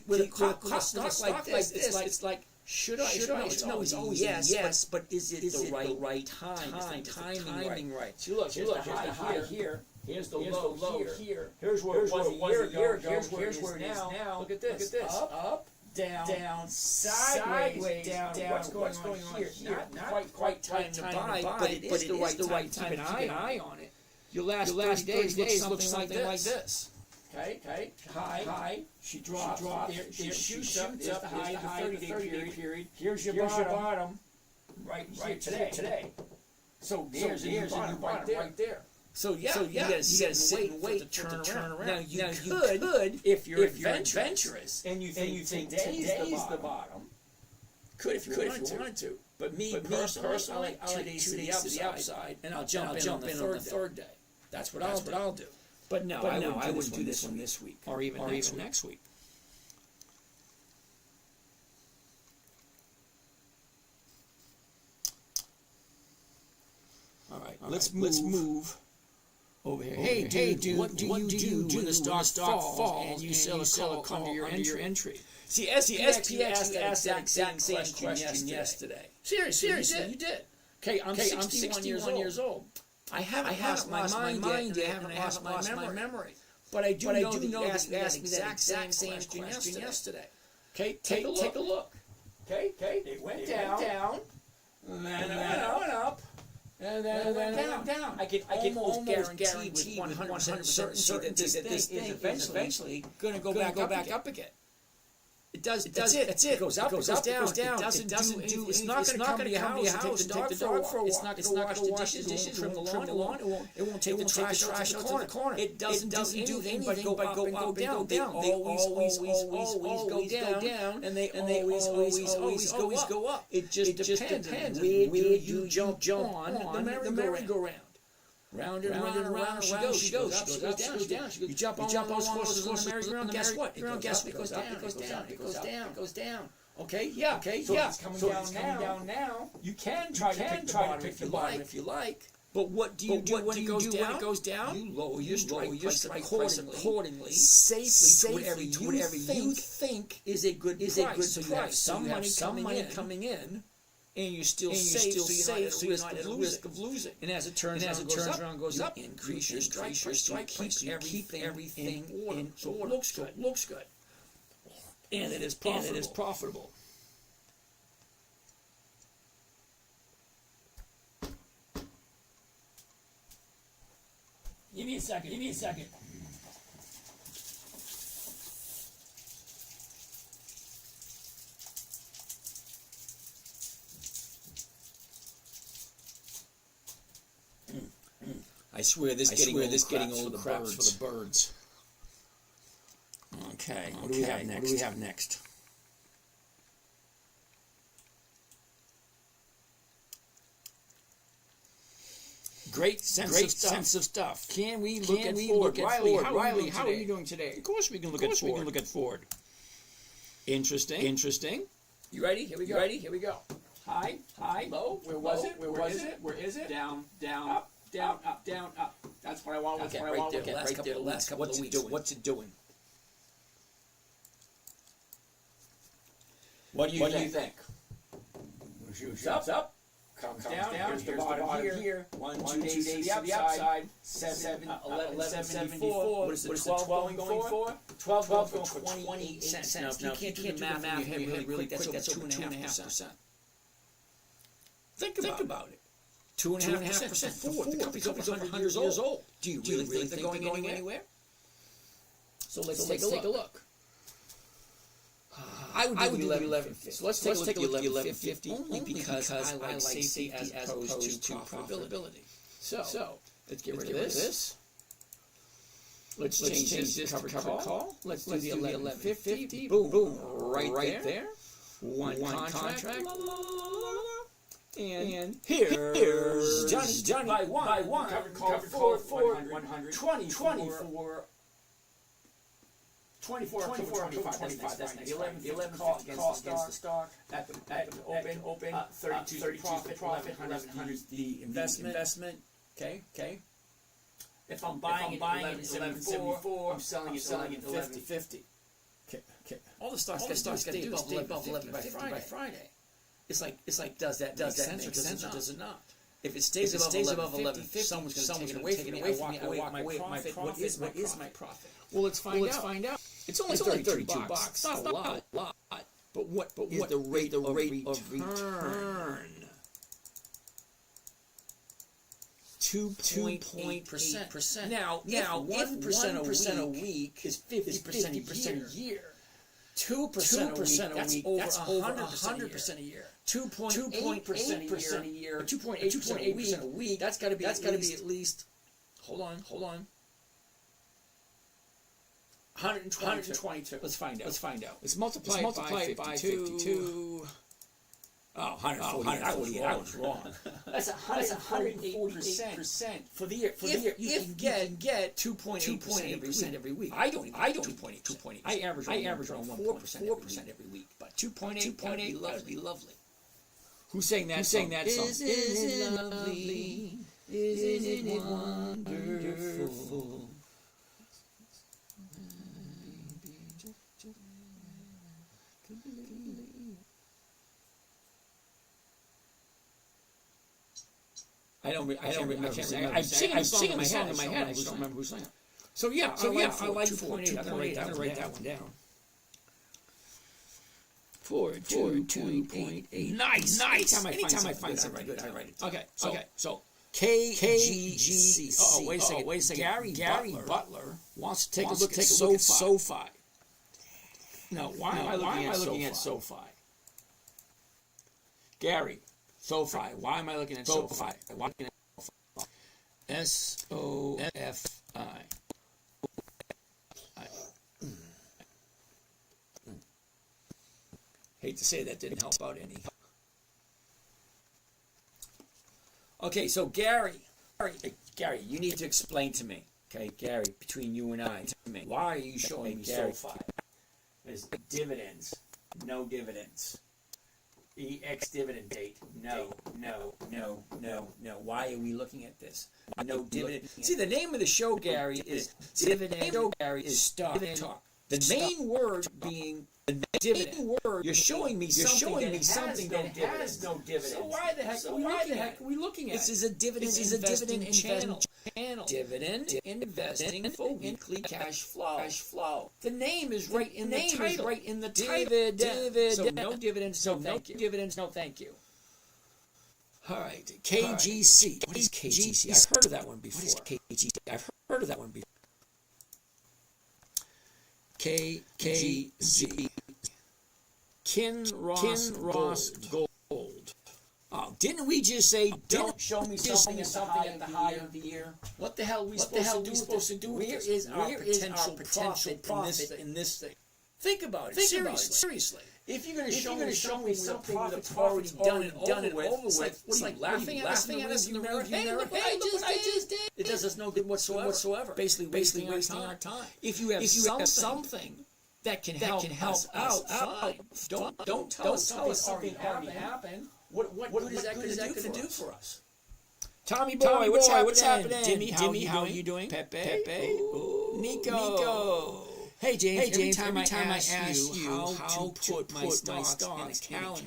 With a stock like this, it's like, should I? No, it's always yes, but is it the right time? Is the timing right? See, look, here's the high here. Here's the low here. Here's where it was a year ago. Here's where it is now. Look at this. Up, down, sideways, down. What's going on here? Not quite time to buy, but it is the right time to keep an eye on it. Your last 30 days look something like this. Okay. High. She drops. There she shoots up. There's the high, the 30-day period. Here's your bottom. Right today. So there's your bottom right there. So you gotta sit and wait to turn around. Now you could, if you're adventurous and you think today's the bottom. Could if you wanted to. But me personally, I like 2 days to the upside, and I'll jump in on the third day. That's what I'll do. But no, I wouldn't do this one this week, or even next week. All right, let's move over here. Hey, dude, what do you do when the stock falls and you sell a call under your entry? See, SPX asked that exact same question yesterday. Seriously, you did. Okay, I'm 61 years old. I haven't lost my mind yet, and I haven't lost my memory. But I do know that you asked me that exact same question yesterday. Okay, take a look. Okay, it went down, and then it went up, and then it went down. I can almost guarantee with 100% certainty that this thing is eventually going to go back up again. It does. That's it. It goes up. It goes down. It doesn't do. It's not going to come to your house and take the dog for a walk. It's not going to wash the dishes, trim the lawn. It won't take the trash out to the corner. It doesn't do anything but go up and go down. They always go down, and they always go up. It just depends. Where you jump on the merry-go-round. Round and round she goes. She goes down. You jump on those horses on the merry-go-round. Guess what? It goes down. Okay. So it's coming down now. You can try to pick the bottom if you like. But what do you do when it goes down? You lower your strike price accordingly, safely to whatever you think is a good price. So you have some money coming in. And you're still safe, so you're not at risk of losing. And as it turns around, goes up, increase your strike price. You keep everything in order. So it looks good. And it is profitable. Give me a second. I swear this getting old craps for the birds. Okay, what do we have next? great sense of stuff. Can we look at Ford? Riley, how are you doing today? Of course we can look at Ford. Interesting. You ready? Here we go. High, low. Where was it? Down, up. That's what I want. Okay, right there. Last couple of weeks. What's it doing? What do you think? Shoots up. Comes down. Here's the bottom here. 1, 2 days to the outside. 11.74. What is the 12 going for? 12 going for 28 cents. Now, you can't do the math in your head really quick. That's over 2.5%. Think about it. 2.5% Ford. The company's over 100 years old. Do you really think they're going anywhere? So let's take a look. I would do 11.50. So let's take a look at 11.50 only because I like safety as opposed to profitability. So let's get rid of this. Let's change this cover call. Let's do the 11.50. Boom. Right there. One contract. And here's Johnny by one. Cover call for 100. 24, 25. That's nice. 11 call against the stock. At the open. 32 profit. 1100 the investment. Okay. If I'm buying it 11.74, I'm selling it 11.50. Okay. All the stocks got to do is stay above 11 by Friday. It's like does that make sense or does it not? If it stays above 11.50, someone's going to take it away from me. I walk away with my profit. What is my profit? Well, let's find out. It's only $32. Not a lot. But what is the rate of return? 2.8%. Now, if 1% a week is 50% a year. 2% a week, that's over 100% a year. 2.8% a year. 2.8% a week. That's got to be at least. Hold on. 122. Let's find out. Let's multiply it by 52. Oh, 140. I was wrong. That's 148% for the year. You can get 2.8% every week. I don't 2.8. I average around 4% every week. But 2.8 would be lovely. Who's saying that song? Isn't it lovely? Isn't it wonderful? I don't remember. I'm singing the song in my head. I just don't remember who sang it. So I like 2.8. I'm going to write that one down. 2.8. Nice. Anytime I find something good, I write it down. Okay. So KGC. Oh, wait a second. Gary Butler wants to take a look at SoFi. No, why am I looking at SoFi? Gary. SoFi. Why am I looking at SoFi? SOFI. Hate to say that didn't help out any. Okay, so Gary, you need to explain to me. Okay, Gary, between you and I, why are you showing me SoFi? There's dividends, no dividends. The ex-dividend date. No. Why are we looking at this? No dividend. See, the name of the show, Gary, is Dividend. Is Stock Talk. The main word being dividend. You're showing me something that has no dividend. So why the heck are we looking at? This is a dividend investing channel. Dividend investing for weekly cash flow. The name is right in the title. Dividend. So no dividends. No thank you. All right. KGC. What is KGC? I've heard of that one before. KGC. Kinross Gold. Oh, didn't we just say don't show me something at the high of the year? What the hell are we supposed to do? Where is our potential profit in this thing? Think about it. Seriously. If you're going to show me something with a profit's already done and over with, it's like laughing at us in the mirror. Hey, look what I just did. It does us no good whatsoever. Basically wasting our time. If you have something that can help us out, fine. Don't tell us something already happened. What good is that going to do for us? Tommy boy, what's happening? Dimmy, how are you doing? Pepe, Nico. Hey James, every time I ask you how to put my stocks in a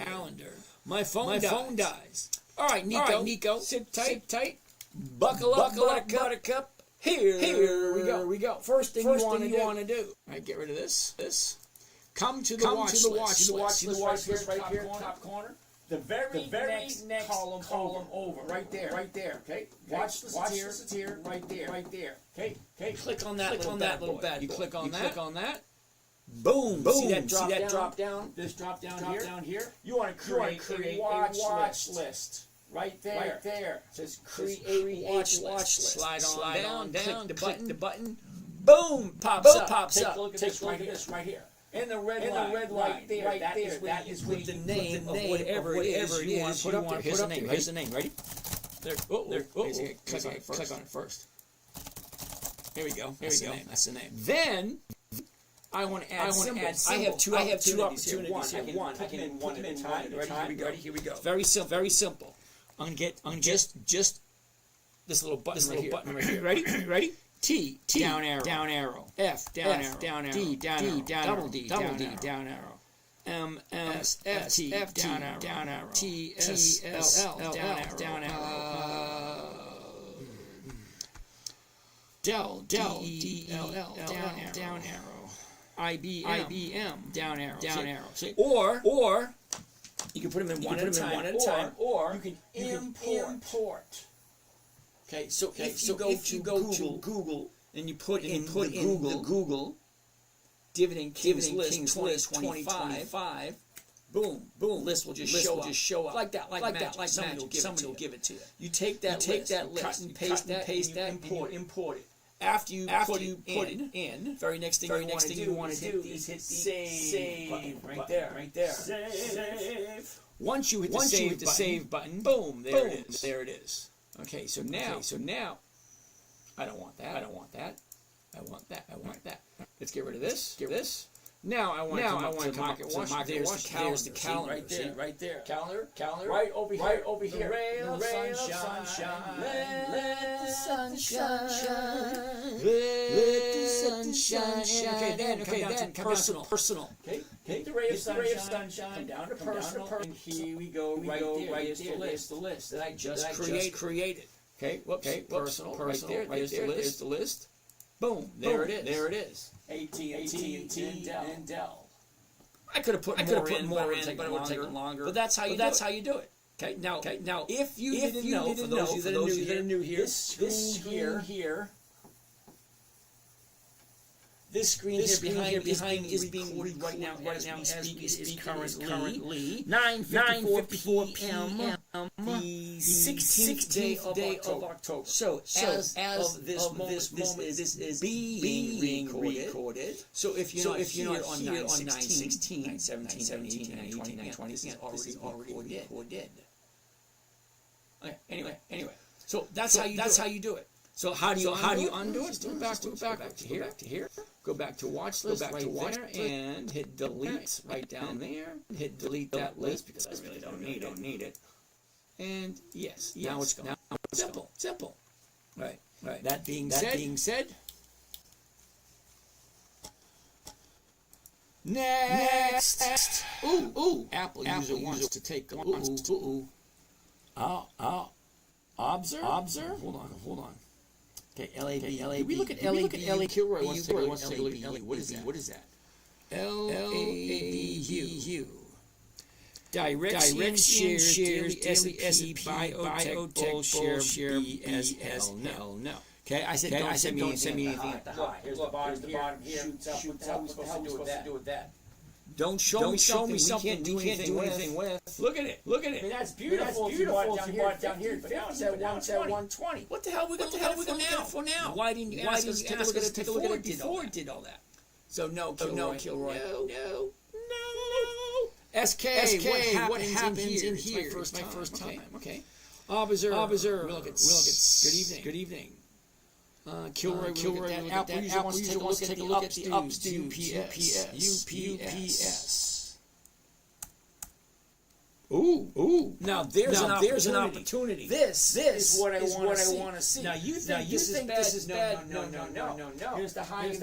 calendar, my phone dies. All right, Nico, sit tight, buckle up, buttercup. Here we go. First thing you want to do. All right, get rid of this. Come to the watch list right here, top corner. The very next column over, right there. Okay, watch list here, right there. Okay. Click on that little bad. You click on that. Boom. See that drop down? This drop down here. You want to create a watch list. Right there. It says create watch list. Slide on down. Click the button. Boom. Pops up. Take a look at this right here. In the red line, that is with the name of whatever it is you want to put up there. Here's the name. Ready? There. Click on it first. Here we go. That's the name. Then I want to add symbols. I have two opportunities here. One. I can put them in one at a time. Ready? Here we go. Very simple. I'm gonna just this little button right here. Ready? T down arrow. F down arrow. D down arrow. Double D down arrow. M S T down arrow. T S L down arrow. Del D L down arrow. I B M down arrow. See? Or you can put them in one at a time. Or you can import. Okay, so if you go to Google and you put in the Google Dividend Kings List 2025, boom, list will just show up like that, like magic. Somebody will give it to you. You take that list, cut and paste that, and import it. After you put it in, very next thing you want to do is hit the save button right there. Save. Once you hit the save button, boom, there it is. Okay, so now, I don't want that. I want that. Let's get rid of this. Now I want to market watch. There's the calendar. Right there. Calendar. Right over here. The ray of sunshine. Let the sun shine. Let the sun shine. Okay, then come down to personal. Okay. Take the ray of sunshine. Come down to personal. And here we go. Right there. There's the list that I just created. Okay. Personal. Right there. There's the list. Boom. There it is. AT&T and Dell. I could have put more in, but it would have taken longer. But that's how you do it. Okay. Now, if you didn't know, for those of you that are new here, this here. This screen here behind is being recorded right now as we speak. Currently 9:54 p.m. the 16th day of October. So as of this moment, this is being recorded. So if you're not here on 9/16, 17, 18, 19, 20, 20, this is already recorded. Okay. Anyway. So that's how you do it. So how do you undo it? Go back to here. Go back to watch list right there and hit delete right down there. Hit delete that list because I really don't need it. And yes, now it's gone. Simple. Right. That being said, next. Ooh. Apple user wants to take Observe. Hold on. Okay, LAB. Did we look at LAB? Kilroy wants to take a look at LAB. What is that? LABU. Direct shares, daily S&P, biotech, share, BSL. No. Okay, I said don't send me anything at the high. Here's the bottom here. Shoots up. What are we supposed to do with that? Don't show me something we can't do anything with. Look at it. I mean, that's beautiful. If you bought it down here, but now it's at 120. What the hell are we going to look at for now? Why didn't you ask us to take a look at it before it did all that? So no, Kilroy. No. SK, what happens in here? It's my first time. Okay. Observe. We look at good evening. Kilroy, we look at that. Apple user wants to take a look at the ups, UPS. Ooh. Now there's an opportunity. This is what I want to see. Now you think this is bad? No. Here's the high of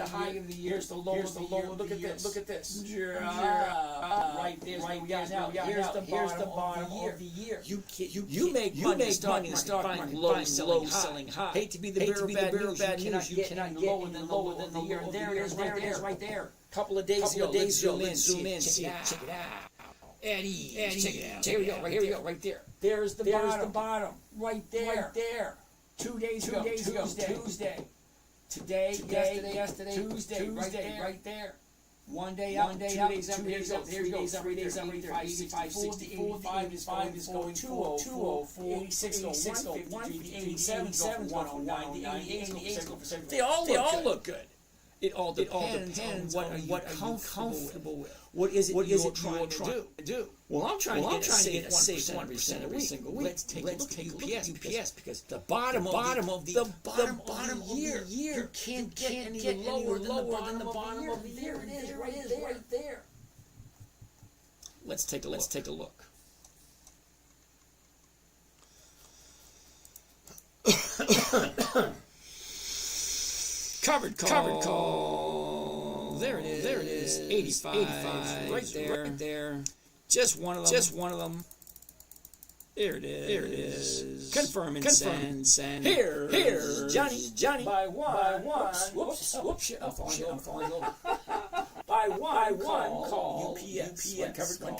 the year. Here's the low of the year. Look at this. Right there. Here's the bottom of the year. You make money in the stock market low, selling high. Hate to be the bearer of bad news. You cannot get lower than the year. And there it is, right there. Couple of days ago. Zoom in. Check it out. Eddie, here we go, right there. There's the bottom, right there. 2 days ago, Tuesday. Today, yesterday, Tuesday, right there. 1 day up, 2 days up, 3 days up, 3 days up, 85, 60, 85 is going 204, 86 go 150, 87 go 109, 88 go 7. They all look good. It all depends on what are you comfortable with. What is it you're trying to do? Well, I'm trying to get a safe 1% every single week. Let's take a look at UPS because the bottom of the year. You can't get any lower than the bottom of the year. It is right there. Let's take a look. Covered call. There it is. 85. Right there. Just one of them. There it is. Confirm and send. Here. Johnny. By one. Whoops. I'm falling over. By one call. UPS.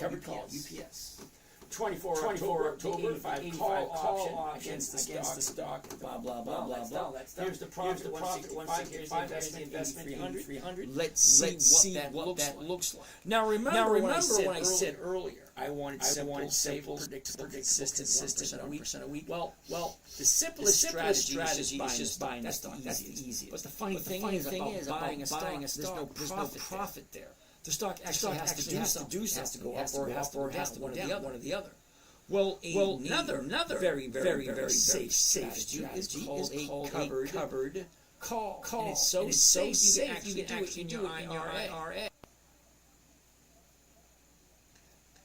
Covered call. UPS. 24 October 85 call against the stock. Blah. Here's the profit. 165. Here's the investment. 300. Let's see what that looks like. Now remember when I said earlier, I wanted simple, predictable, consistent 1% a week. Well, the simplest strategy is just buying the stock. That's the easiest. But the funny thing is about buying a stock, there's no profit there. The stock actually has to do something. It has to go up or has to go down, one or the other. Well, another very safe strategy is called a covered call. And it's so safe you can actually do it in your IRA.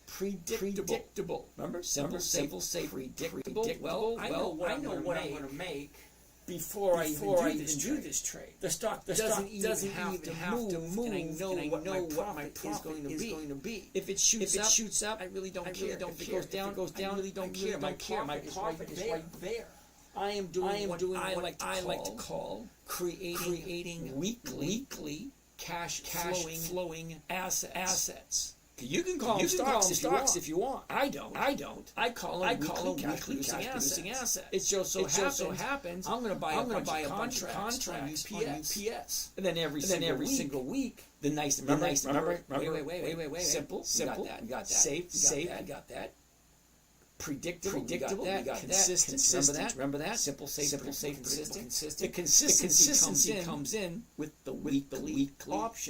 Predictable. Remember? Simple, safe, predictable. Well, I know what I'm going to make before I even do this trade. The stock doesn't even have to move, and I know what my profit is going to be. If it shoots up, I really don't care. If it goes down, I really don't care. My profit is right there. I am doing what I like to call creating weekly cash flowing assets. You can call them stocks if you want. I don't. I call them weekly producing assets. It just so happens I'm going to buy a bunch of contracts on UPS. And then every single week, remember. Wait. Simple. You got that. Safe. I got that. Predictable. You got consistent. Remember that. Simple, safe, consistent. The consistency comes in with the weekly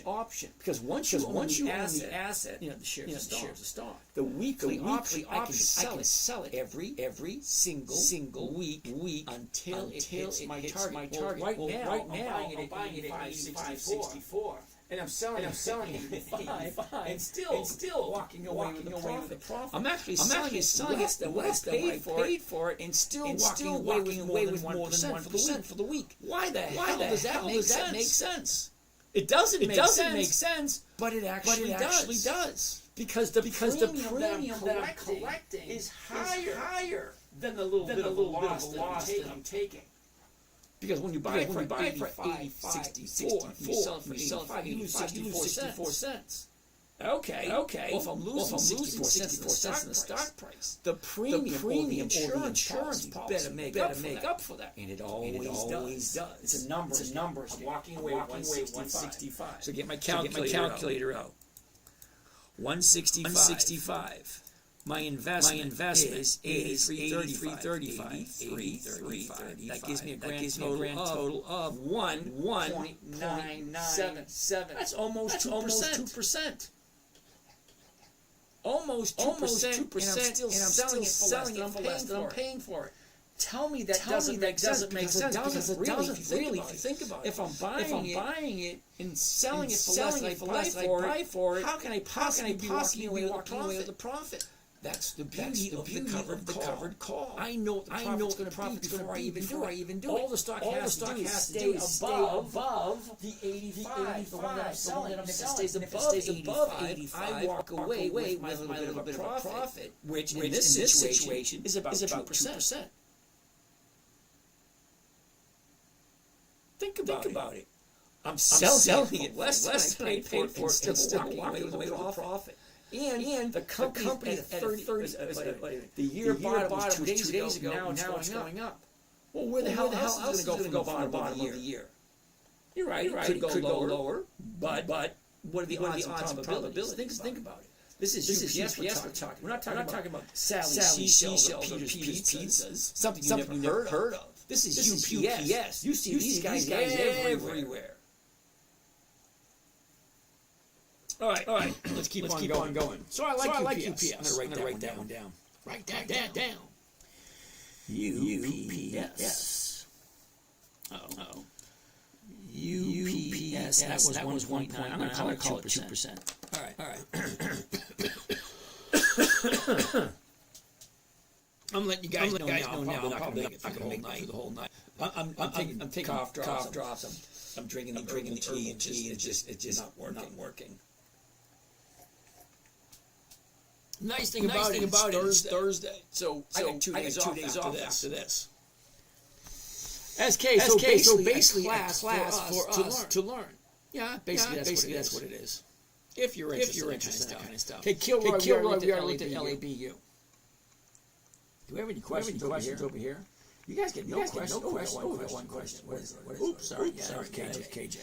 option. Because once you own the asset, the shares of stock. The weekly option, I can sell it every single week until it hits my target. Right now, I'm buying it at 65. And I'm selling it 85 and still walking away with the profit. I'm actually selling it less than I paid for it and still walking away with more than 1% for the week. Why the hell does that make sense? It doesn't make sense, but it actually does. Because the premium that I'm collecting is higher than the little bit of loss that I'm taking. Because when you buy it for 85, 64, you sell it for 85, you lose 64 cents. Okay. Well, if I'm losing 64 cents in the stock price, the premium or the insurance policy better make up for that. And it always does. It's a numbers. Walking away 165. So get my calculator out. 165. My investment is 83.35. That gives me a grand total of 1.997. That's almost 2%. almost 2%, and I'm still selling it for less than I'm paying for it. Tell me that doesn't make sense because it doesn't really if you think about it. If I'm buying it and selling it for less than I buy for it, how can I possibly be walking away with a profit? That's the beauty of the covered call. I know what the profit's going to be before I even do it. All the stock has to do is stay above the 85. The one that I'm selling, if it stays above 85, I walk away with my little bit of a profit, which in this situation is about 2%. Think about it. I'm selling it less than I paid for it and still walking away with a profit. And the company at 30, the year bottom was 2 days ago, now it's going up. Well, where the hell else is it going to go from the bottom of the year? You're right. It could go lower, but what are the odds and probabilities? Think about it. This is UPS we're talking. We're not talking about Sally Seashells or Peter's Pizzas, something you never heard of. This is UPS. You see these guys everywhere. All right. Let's keep on going. So I like UPS. I'm gonna write that one down. Write that down. UPS. Oh. UPS. That was 1.9. I'm gonna call it 2%. All right. I'm letting you guys know now. I'm not gonna make it through the whole night. I'm taking cough drops. I'm drinking the tea. It's just not working. Nice thing about it is Thursday. So I got 2 days off after this. SK, so basically a class for us to learn. Yeah, basically that's what it is. If you're interested in that kind of stuff. Okay, Kilroy, we already looked at LABU. Do we have any questions over here? You guys get no questions. One question. What is it? Oops, sorry. KJ.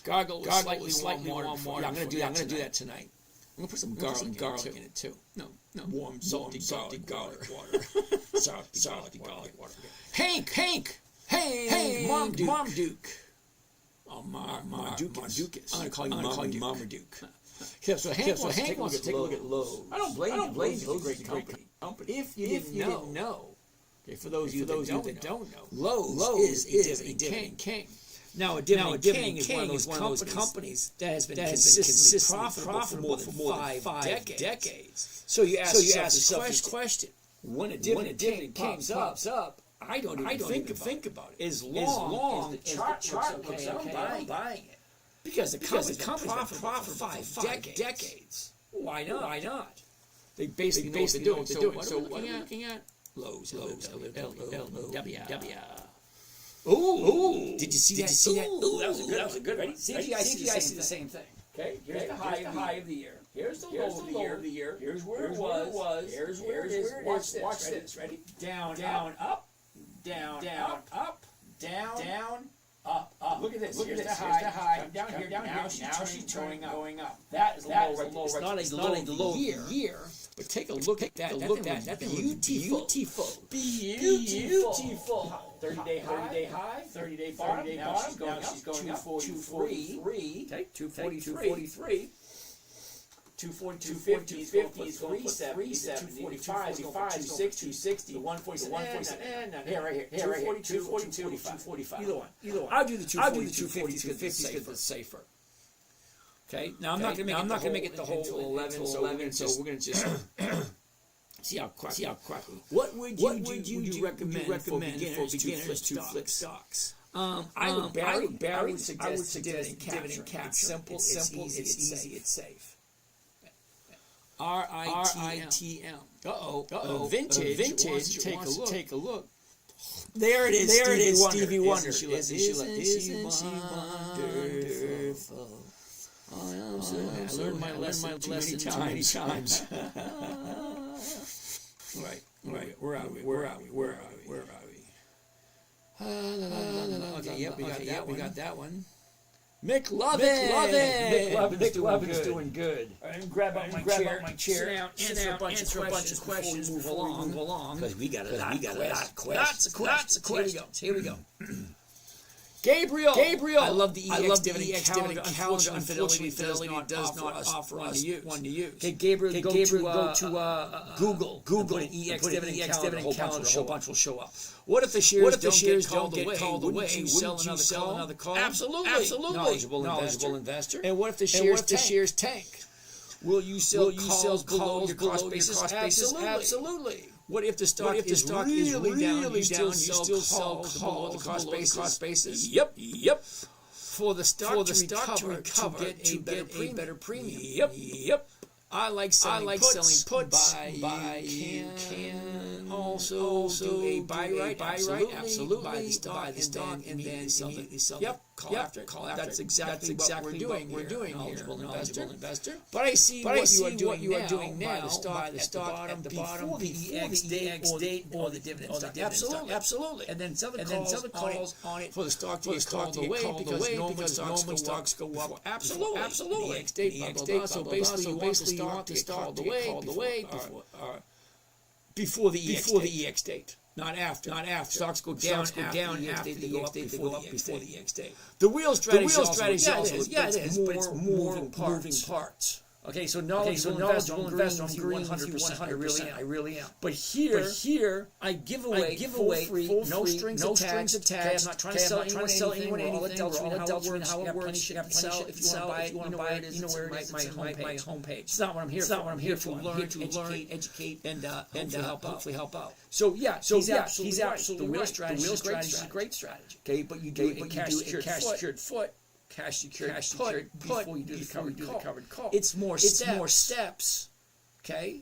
Gargle slightly warm water. I'm gonna do that tonight. I'm gonna put some garlic in it too. No. Warm, salty garlic water. salty garlic water. Hank, Marmaduke. Oh, Marmaduke. I'm gonna call you Marmaduke. So Hank wants to take a look at Lowe's. I don't blame you. Lowe's is a great company. If you didn't know, okay, for those of you that don't know, Lowe's is a dividend king. Now, a dividend king is one of those companies that has been consistently profitable for more than 5 decades. So you ask yourself this question: when a dividend king pops up, I don't even think about it. As long as the chart looks okay, I'm buying it. Because the company's profitable for 5 decades. Why not? They basically know what they're doing. So what are we looking at? Lowe's. L-O-W. Ooh! Did you see that? Ooh, that was a good. Ready? CGI see the same thing. Okay, here's the high of the year. Here's the low of the year. Here's where it was. Here's where it is. Watch this. Ready? Down, up, down, up, down, up. Look at this. Here's the high. Down here. Now she's going up. That is low. It's not a low year. But take a look at that. That's beautiful. 30-day high, 30-day bottom. Now she's going up. 243. Okay, 243. 250 is 370. 245 is 260. 147. Here, right here. 242, 245. Either one. I'll do the 250 because it's safer. Okay. Now I'm not gonna make it the whole 11. So we're gonna just see how crackly. What would you recommend for beginners to flip stocks? I would suggest dividend capture. It's simple. It's easy. It's safe. RITM. Uh-oh. Vintage. Take a look. There it is. Stevie Wonder. Isn't she wonderful? I learned my lesson too many times. Right. Where are we? Okay, yep, we got that one. McLovin's doing good. All right, grab out my chair. Sit down, answer a bunch of questions before we move along. Because we got a lot of questions. Here we go. Gabriel, I love the EX dividend calendar. Unfortunately, Fidelity does not offer us one to use. Okay, Gabriel, go to Google, put an EX dividend calendar. A whole bunch will show up. What if the shares don't get called away? Wouldn't you sell another call? Absolutely. Knowledgeable investor. And what if the shares tank? Will you sell calls below your cost basis? Absolutely. What if the stock is really down? You still sell calls below the cost basis? Yep. For the stock to recover to get a better premium. Yep. I like selling puts, but you can also do a buy right. Absolutely. Buy the stock and then sell it. Yep. Call after. That's exactly what we're doing here. Knowledgeable investor. But I see what you are doing now. Buy the stock at the bottom before the EX date or the dividend stock. Absolutely. And then sell the calls on it for the stock to get called away because normally stocks go up. Absolutely. The EX date. So basically, you want the stock to get called away before the EX date. Not after. Stocks go down after the EX date. They go up before the EX date. The real strategy also it is, but it's moving parts. Okay, so knowledgeable investor, I'm green 100%. I really am. But here, I give away for free, no strings attached. Okay, I'm not trying to sell anyone anything. All it how it works. You got plenty of if you want to buy it, you know where it is. It's my homepage. It's not what I'm here for. I'm here to learn, educate, and hopefully help out. So he's absolutely right. The wheel strategy is a great strategy. Okay, but you do a cash secured put. Cash secured put before you do the covered call. It's more steps. Okay.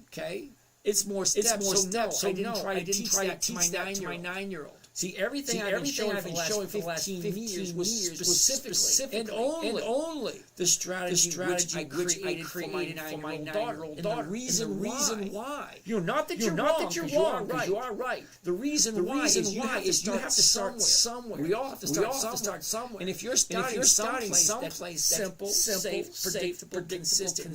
It's more steps. So I didn't try to teach that to my 9-year-old. See, everything I've been showing for the last 15 years was specifically and only the strategy which I created for my 9-year-old daughter. And the reason why. Not that you're wrong, right? You are right. The reason why is you have to start somewhere. We all have to start somewhere. And if you're starting someplace simple, safe, predictable, consistent,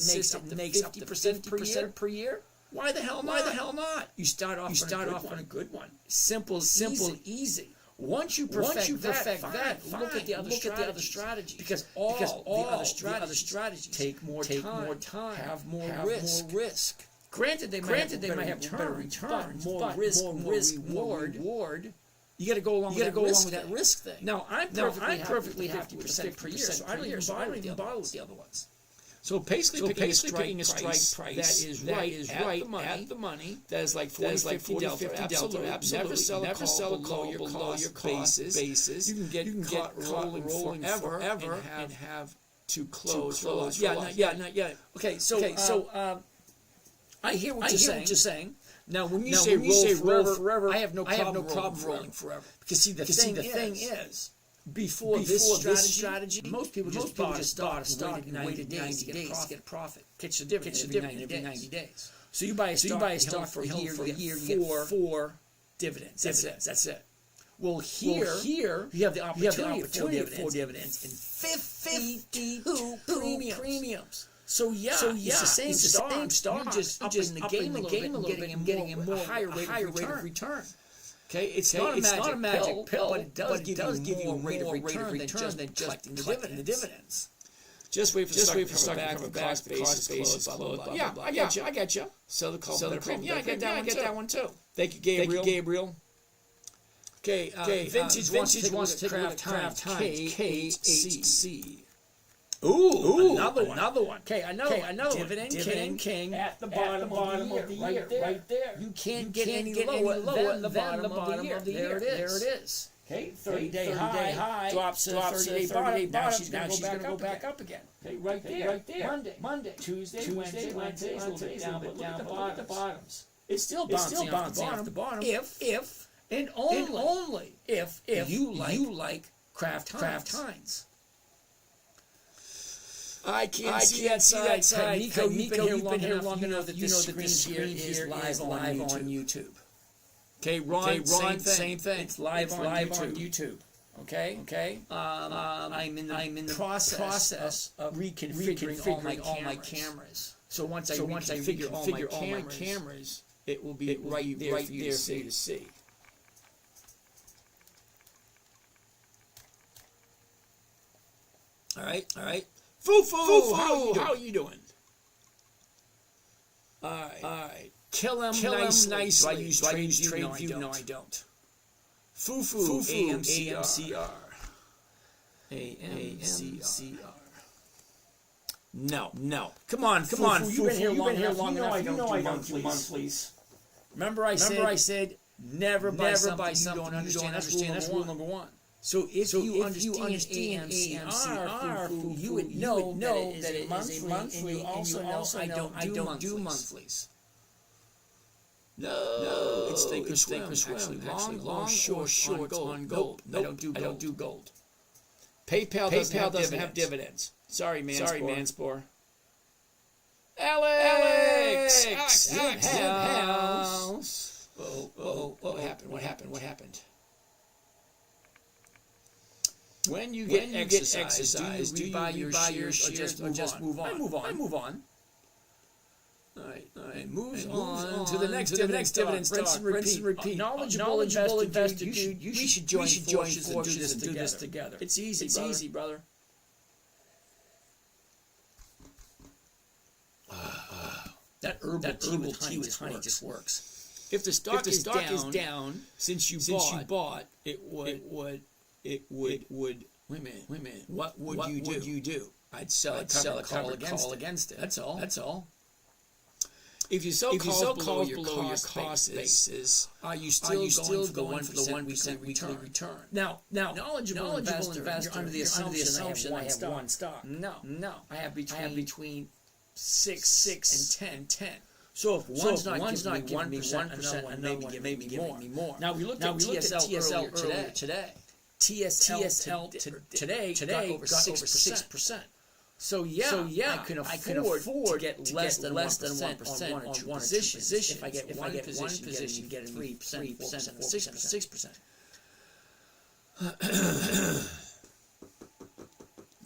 and makes up to 50% per year, why the hell not? You start off on a good one. Simple, easy. Once you perfect that, look at the other strategy. Because all the other strategies take more time, have more risk. Granted, they might have better return, more risk, reward. You got to go along with that risk thing. Now, I'm perfectly happy with 50% per year, so I don't even bother with the other ones. So basically picking a strike price that is right at the money. That is like 40, 50 delta. Absolutely. Never sell a call below your cost basis. You can get rolling forever and have to close. Yeah. Okay, so I hear what you're saying. Now, when you say roll forever, I have no problem rolling forever. Because see, the thing is. Before this strategy, most people just bought a stock and waited 90 days to get a profit. Catch the dividend every 90 days. So you buy a stock for a year, you get 4 dividends. That's it. Well, here you have the opportunity for dividends and 52 premiums. So it's the same stock. You just upping the game a little bit and getting a higher rate of return. Okay, it's not a magic pill, but it does give you a rate of return than just collecting the dividends. Just wait for the stock to come back, cost basis, blah, blah, blah. Yeah, I got you. Sell the call, premium. Yeah, I get that one too. Thank you, Gabriel. Okay, Vintage wants to take Kraft Heinz, KHC. Ooh, another one. Okay, another one. Dividend King at the bottom of the year, right there. You can't get any lower than the bottom of the year. There it is. Okay, 30-day high drops to 30-day bottom. Now she's going to go back up again. Okay, right there. Monday, Tuesday, Wednesday, a little bit down, but look at the bottoms. It's still bouncing off the bottom. If and only if you like Kraft Heinz. I can't see that side. Nico, you've been here long enough that this screen here is live on YouTube. Okay, Ron, same thing. It's live on YouTube. Okay. I'm in the process of reconfiguring all my cameras. So once I reconfigure all my cameras, it will be right there for you to see. All right. Foo. How are you doing? All right. Kill him nicely. Do I use TradeView? No, I don't. Foo. AMCR. No. Come on. You've been here long enough. You know I don't do monthlies. Remember I said never buy something you don't understand. That's rule number one. So if you understand AMCR, you would know that it is a monthly, and you also know I don't do monthlies. No, it's think or swim. Actually, long, short, on gold. I don't do gold. PayPal doesn't have dividends. Sorry, Manspor. Alex! House. What happened? When you get exercise, do you buy your shares or just move on? I move on. All right. Moves on to the next dividend stock. Rinse and repeat. Knowledgeable investor, dude. We should join forces and do this together. It's easy, brother. That herbal tea with honey just works. If the stock is down, since you bought, it would. Wait a minute. What would you do? I'd sell it. Call against it. That's all. If you sell calls below your cost basis, are you still going for the 1% weekly return? Now, knowledgeable investor, you're under the assumption I have one stock. No. I have between 6 and 10. So if one's not giving me 1%, another one may be giving me more. Now we looked at TSL earlier today. TSL today got over 6%. So I can afford to get less than 1% on one position. If I get one position, you get 3%, 4%, 6%.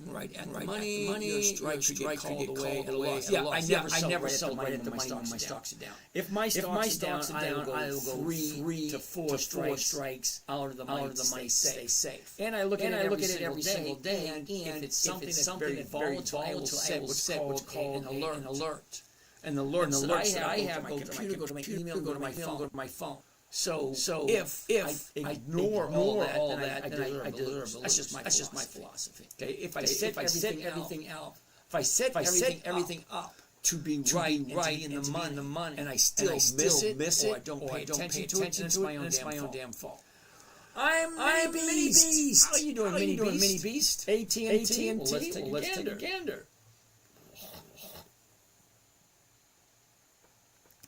Right, and money, your strike should get called away at a loss. Yeah, I never sell right at the money when my stocks are down. If my stocks are down, I will go 3 to 4 strikes out of the money, stay safe. And I look at it every single day, and if it's something that's very volatile, I will set what's called an alert. And the alerts that I have go to my computer, go to my email, go to my phone. So if I ignore all that, then I deliver. That's just my philosophy. Okay, if I set everything up to be right in the money, and I still miss it, or I don't pay attention to it, it's my own damn fault. I'm Mini Beast. How are you doing, Mini Beast? AT&T. Well, let's take a gander.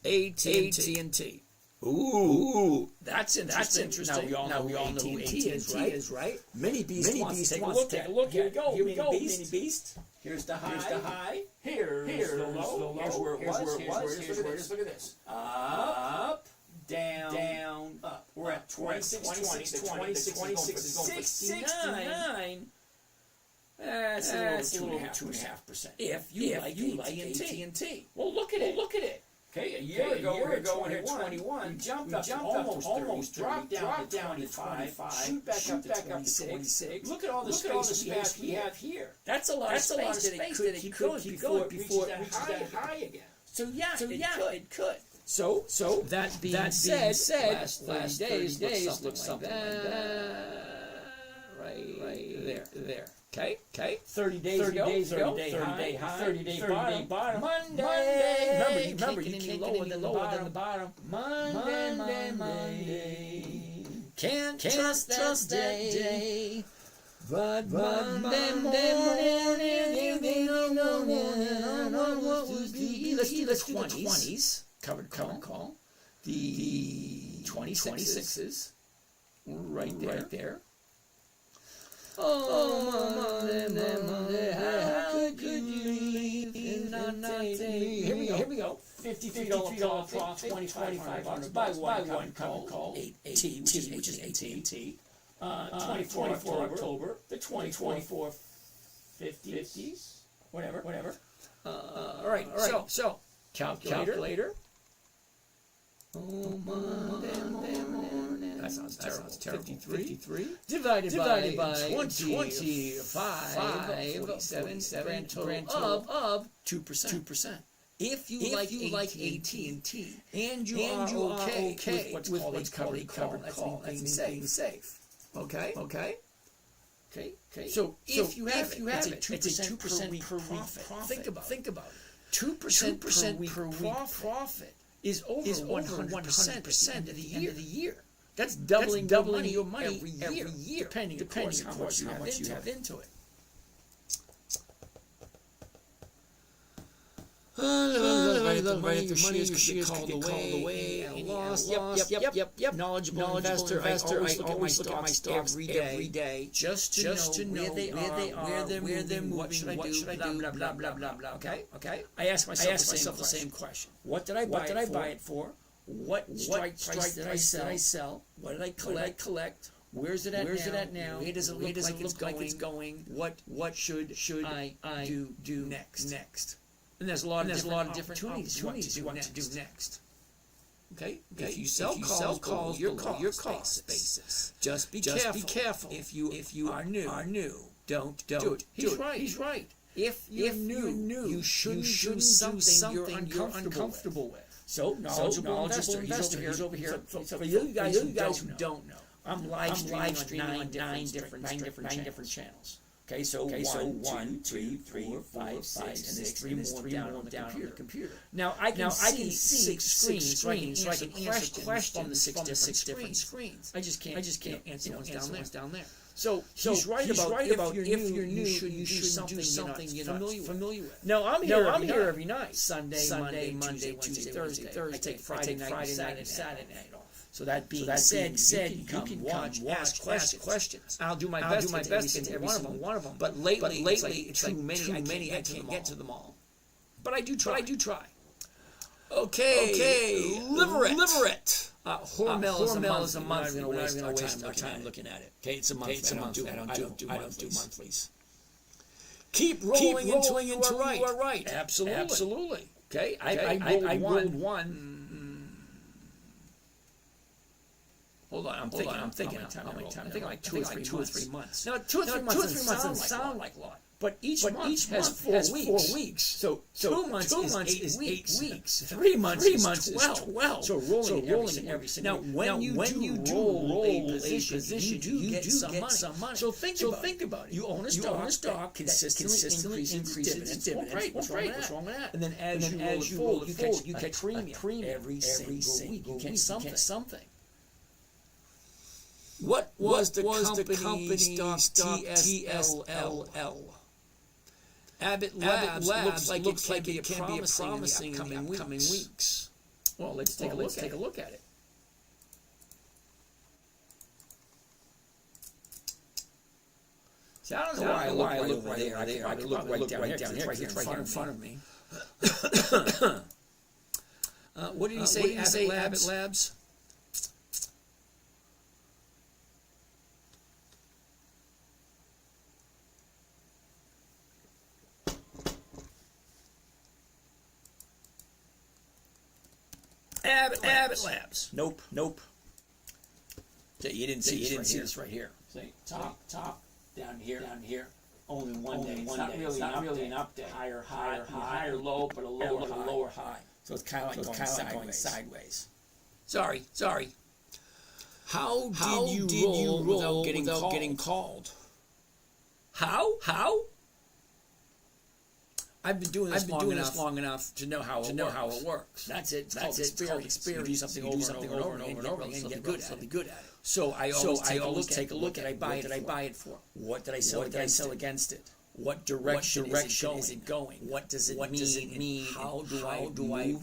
AT&T. Ooh, that's interesting. Now we all know who AT&T is, right? Mini Beast wants to take a look. Here we go, Mini Beast. Here's the high. Here's the low. Here's where it was. Look at this. Up, down, up. We're at 2620. The 26 is going for 69. That's a little over 2.5%. If you like AT&T. Well, look at it. Okay, a year ago we had 21. We jumped up almost dropped down to 25. Shoot back up to 26. Look at all the space we have here. That's a lot of space that it could keep going before it reaches that high again. So it could. So that being said, last 30 days looks something like that. Right there. Okay. 30 days ago, 30-day high, 30-day bottom. Monday. Remember, you came lower than the bottom. Monday. Can't trust that day. But Monday morning, let's do the 20s. Covered call. The 26s. Right there. Oh, Monday, how could you leave and not take? Here we go. $53 profit, $2,500. Buy one call. AT&T, which is AT&T. 24 October, the 24 50s, whatever. All right. So calculator. Oh, Monday morning. That sounds terrible. 53 divided by 25, 47, grand grand total total of 2%. If you like AT&T, and you are okay with what's called a covered call, that means being safe. Okay. So if you have it, it's a 2% per week profit. Think about it. 2% per week profit is over 100% at the end of the year. That's doubling your money every year, depending on how much you have into it. The money is called away and lost. Yep. Knowledgeable investor. I always look at my stocks every day just to know where they are, where they're moving, what should I do, blah, blah. Okay? I ask myself the same question. What did I buy it for? What strike price did I sell? What did I collect? Where's it at now? Where does it look like it's going? What should I do next? And there's a lot of different opportunities you want to do next. Okay? If you sell calls, your cost basis. Just be careful. If you are new, don't do it. He's right. If you're new, you shouldn't do something you're uncomfortable with. So knowledgeable investor. He's over here. So for you guys who don't know, I'm live streaming on nine different channels. Okay, so 1, 2, 3, 4, 5, 6, and there's three more down on the computer. Now I can see 6 screens, so I can answer questions from the six different screens. I just can't answer ones down there. So he's right about if you're new, you should do something you're not familiar with. Now I'm here every night. Sunday, Monday, Tuesday, Thursday. I take Friday night, Saturday night off. So that being said, you can watch, ask questions. I'll do my best to get to every single one of them. But lately it's too many. I can't get to them all. But I do try. Okay. Liver it. Hormel is a monthly. We're not going to waste our time looking at it. Okay, it's a monthly. I don't do monthlies. Keep rolling until you are right. Absolutely. Okay, I rolled one. Hold on, I'm thinking. How many times? I think like 2 or 3 months. Now, 2 or 3 months doesn't sound like a lot. But each month has 4 weeks. So 2 months is 8 weeks. 3 months is 12. So rolling every single week. Now, when you do roll a position, you do get some money. So think about it. You own a stock, consistently increases dividends. What's wrong with that? And then as you roll it forward, you catch premium every single week. You catch something. What was the company stock TSLL? Abbott Labs looks like it can be promising in the upcoming weeks. Well, let's take a look at it. See, I don't know why I look right there. I could look right down here. It's right here in front of me. What did he say? Abbott Labs? Abbott Labs. Nope. You didn't see this right here. See, top, down here. Only one day. It's not really an update. Higher low, but a lower high. So it's kind of like going sideways. Sorry. How did you roll without getting called? How? I've been doing this long enough to know how it works. That's it. It's called experience. You do something over and over again and get good at it. So I always take a look at it. What did I buy it for? What did I sell against it? What direction is it going? What does it mean? How do I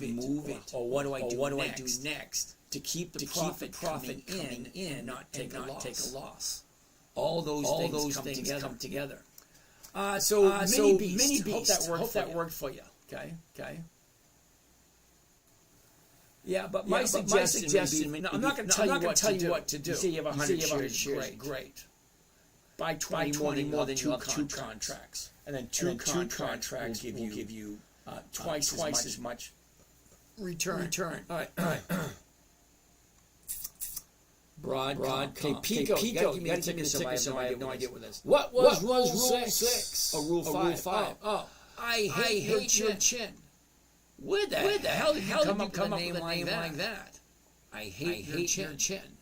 move it? Or what do I do next to keep the profit coming in and not take a loss? All those things come together. So mini beast. Hope that worked for you. Okay. Yeah, but my suggestion. I'm not going to tell you what to do. You say you have 100 shares. Great. Buy 20 more than you have 2 contracts, and then two contracts will give you twice as much return. All right. Okay, Pico. You gotta give me a second. I have no idea what this is. What was Rule 6? Oh, Rule 5. Oh. I hate your chin. Where the hell did you come up with a name like that? I hate your chin.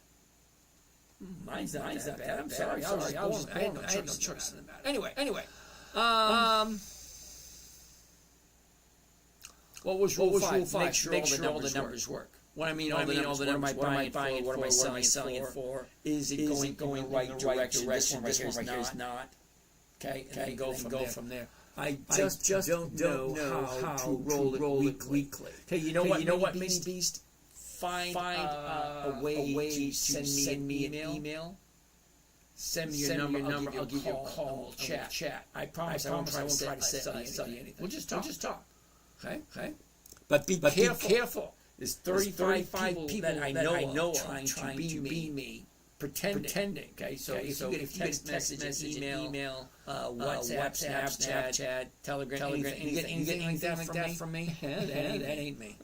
Mine's not that bad. I'm sorry. I had no choice in the matter. Anyway. What was Rule 5? Make sure all the numbers work. What I mean, all the numbers. What am I buying for? What am I selling it for? Is it going in the right direction? This one right here is not. Okay, and go from there. I just don't know how to roll it weekly. Okay, you know what, Mini Beast? Find a way to send me an email. Send me your number. I'll give you a call. We'll chat. I promise I won't try to sell you anything. We'll just talk. Okay. But be careful. There's 35 people that I know trying to be me. Pretending. Okay, so if you get a text message, email, WhatsApp, Snapchat, Telegram, anything like that from me, that ain't me.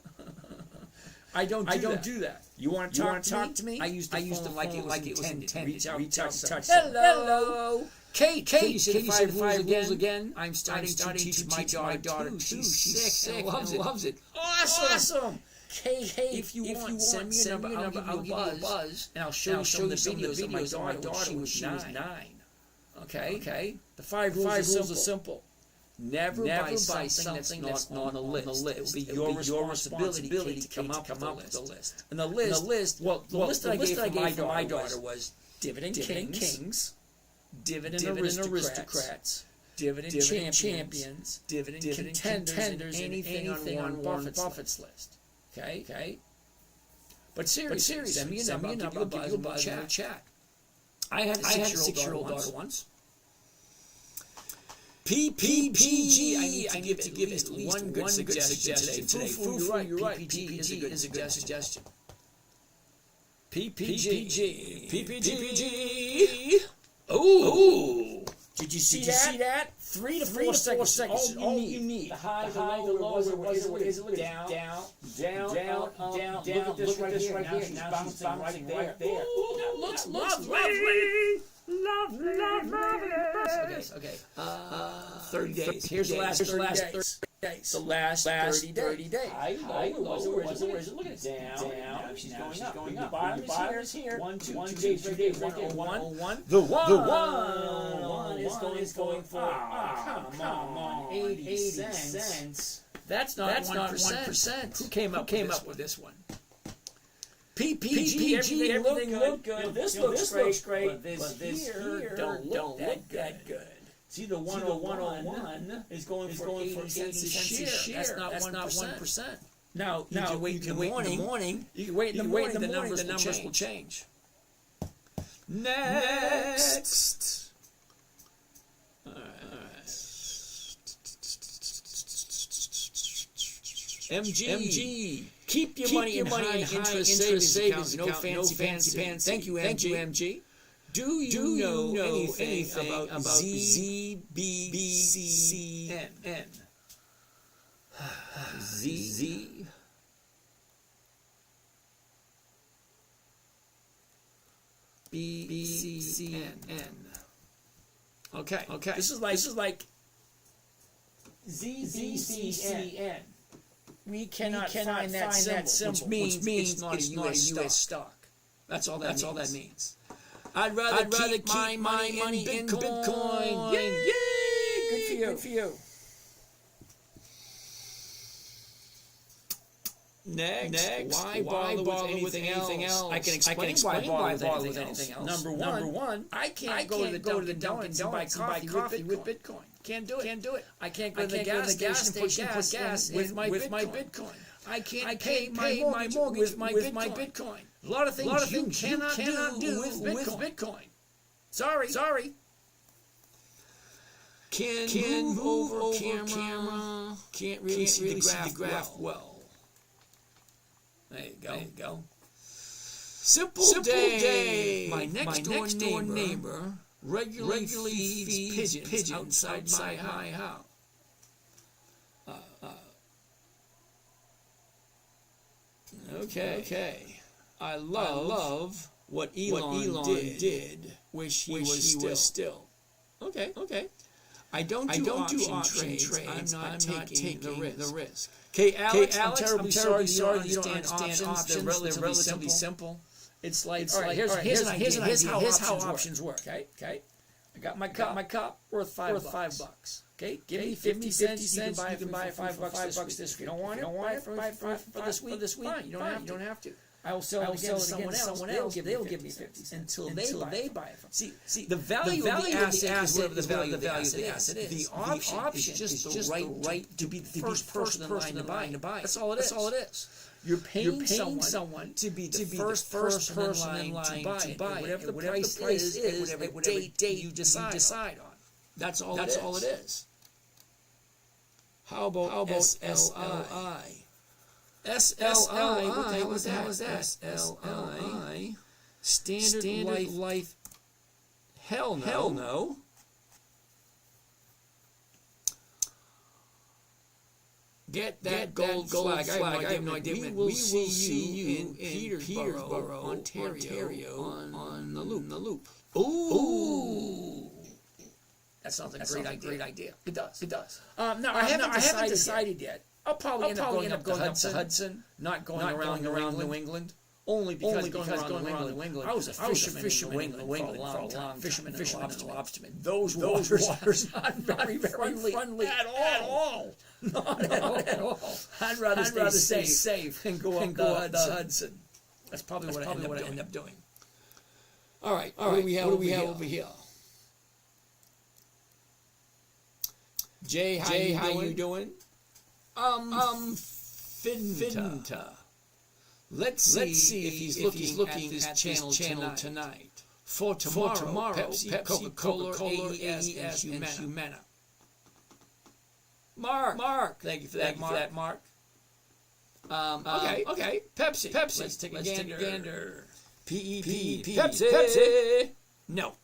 I don't do that. You want to talk to me? I used to like it was intended. Reach out, touch. Hello. Kate, can you say the 5 rules again? I'm starting to teach my daughter too. She's 6 and loves it. Awesome. Kate, if you want, send me a number. I'll give you a buzz, and I'll show you some of the videos of my daughter when she was 9. Okay. The 5 rules are simple. Never buy something that's not on the list. It will be your responsibility to come up with the list. And the list that I gave for my daughter was Dividend Kings, Dividend Aristocrats, Dividend Champions, Dividend Contenders, anything on Warren Buffett's list. Okay. But seriously, send me a number. I'll give you a buzz. Chat. I had a 6-year-old daughter once. PPG. I need to give at least one good suggestion today. You're right. PPG is a good suggestion. PPG. Oh. Did you see that? 3 to 4 seconds. All you need. The high, the low, what is it? Down. Look at this right here. Now she's bouncing right there. Ooh, that looks lovely. Okay. 30 days. Here's the last 30 days. The last 30 days. Where is it? Look at it. Down. She's going up. The bottom is here. 1, 2 days. 101. The one is going for. Come on. 80 cents. That's not 1%. Who came up with this one? PPG, everything looked good. This looks great, but this here don't look that good. See, the 101 is going for 80 cents a share. That's not 1%. Now you can wait in the morning. You can wait in the morning. The numbers will change. Next. All right. MG. Keep your money in high interest savings account. No fancy pants. Thank you, MG. Do you know anything about ZBCN? ZBCN. Okay. This is like ZBCN. We cannot find that symbol, which means it's not a U.S. stock. That's all that means. I'd rather keep my money in Bitcoin. Yay! Good for you. Next. Why bother with anything else? I can explain why bother with anything else. Number one, I can't go to the Dunkin' Donuts and buy coffee with Bitcoin. Can't do it. I can't go to the gas station and put gas with my Bitcoin. I can't pay my mortgage with my Bitcoin. A lot of things you cannot do with Bitcoin. Sorry. Can move over camera. Can't really see the graph well. There you go. Simple day. My next door neighbor regularly feeds pigeons outside my house. Okay. I love what Elon did, wish he was still. Okay. I don't do option trades. I'm not taking the risk. Okay, Alex, I'm terribly sorry you don't understand options. They're relatively simple. It's like, all right, here's how options work. Okay. I got my cup worth $5. Okay, give me 50 cents. You can buy it for $5 this week. You don't want it, buy it for this week. Fine, you don't have to. I will sell it again to someone else. They'll give me 50 cents until they buy it. See, the value of the asset is whatever the value of the asset is. The option is just the right to be the first person in line to buy it. That's all it is. You're paying someone to be the first person in line to buy it. Whatever the price is, whatever date you decide on. That's all it is. How about SLI? SLI, what the hell was that? SLI, Standard Life. Hell no. Get that gold flag. I have no idea. We will see you in Peterborough, Ontario, on the loop. Ooh. That sounds like a great idea. It does. Now, I haven't decided yet. I'll probably end up going up to Hudson, not going around New England. Only because going around New England, I was a fisherman in New England for a long time. Fisherman and lobsterman. Those waters not very friendly at all. Not at all. I'd rather stay safe and go up the Hudson. That's probably what I end up doing. All right. What do we have over here? Jay, how you doing? Finta. Let's see if he's looking at this channel tonight. For tomorrow, Pepsi, Coca-Cola, AES, and Humana. Mark. Thank you for that, Mark. Okay. Pepsi. Let's take a gander. PEP. Pepsi. No.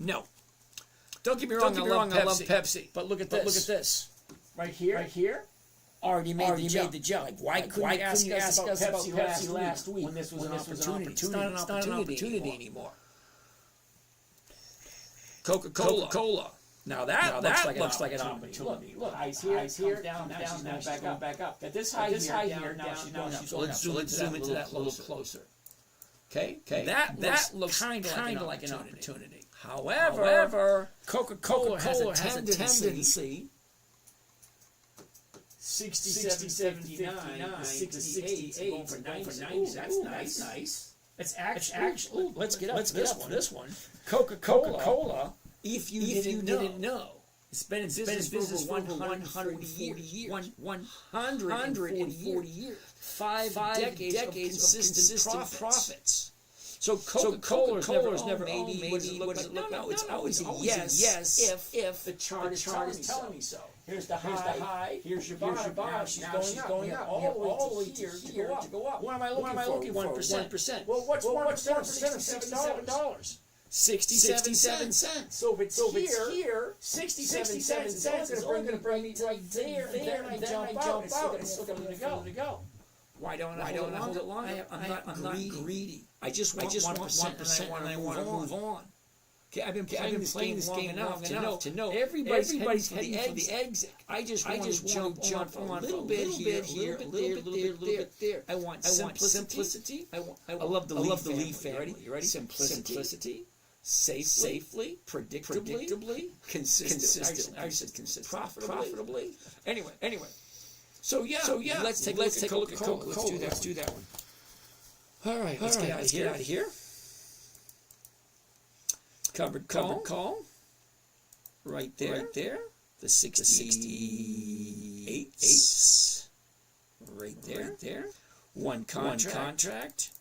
Don't get me wrong, I love Pepsi. But look at this. Right here. Already made the jump. Like, why couldn't you ask us about Pepsi last week when this was an opportunity? It's not an opportunity anymore. Coca-Cola. Now that looks like an opportunity. Look, highs here, down, back up. At this high here, now she's going up. So let's zoom into that a little closer. Okay. That looks kind of like an opportunity. However, Coca-Cola has a tendency. 67.79, 68, going for 90. That's nice. It's actually. Let's get up this one. Coca-Cola. If you didn't know, it's been in business for 140 years. 140 years. 5 decades of consistent profits. So Coca-Cola's never maybe what does it look like? No, it's always a yes if the chart is telling me so. Here's the high. Here's your bottom. Now she's going up. All the way here to go up. What am I looking for? 1%. Well, what's 1% of $67? 67 cents. So if it's here, 67 cents is going to bring me right there, and then I jump out. It's still going to go. Why don't I hold it longer? I'm not greedy. I just want 1% and I want to move on. Okay, I've been playing this game long enough to know everybody's heading for the exit. I just want to jump on a little bit here, a little bit there. I want simplicity. I love the leaf. You ready? Simplicity. Safely, predictably, consistently. I said consistently. Profitably. Anyway. So yeah. Let's take a look at Coca. Let's do that one. All right. Let's get out of here. Covered call. Right there. The 68s. Right there. One contract.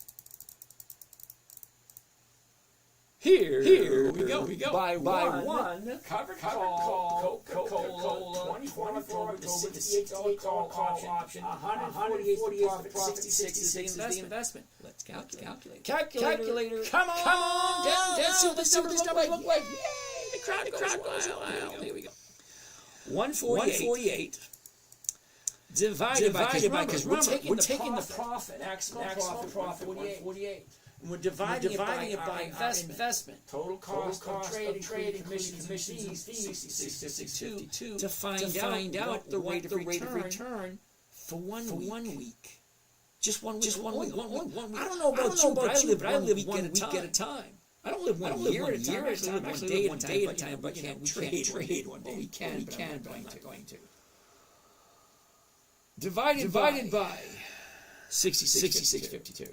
Here we go. Buy one. Covered call. Coca-Cola. 24 with the $68 call option. 148 profit. 66 is the investment. Let's calculate. Calculator. Come on. Let's see what the numbers look like. Yay! The crowd goes wild. Here we go. 148 divided by, because we're taking the profit. Maximum profit 148. And we're dividing it by investment. Total cost of trading, commissions, fees, 66.52 to find out what the rate of return for one week. Just one week. I don't know about you, but I live one week at a time. I don't live one year at a time. I live one day at a time, but we can't trade one day. We can, but I'm not going to. Divided by 66.52.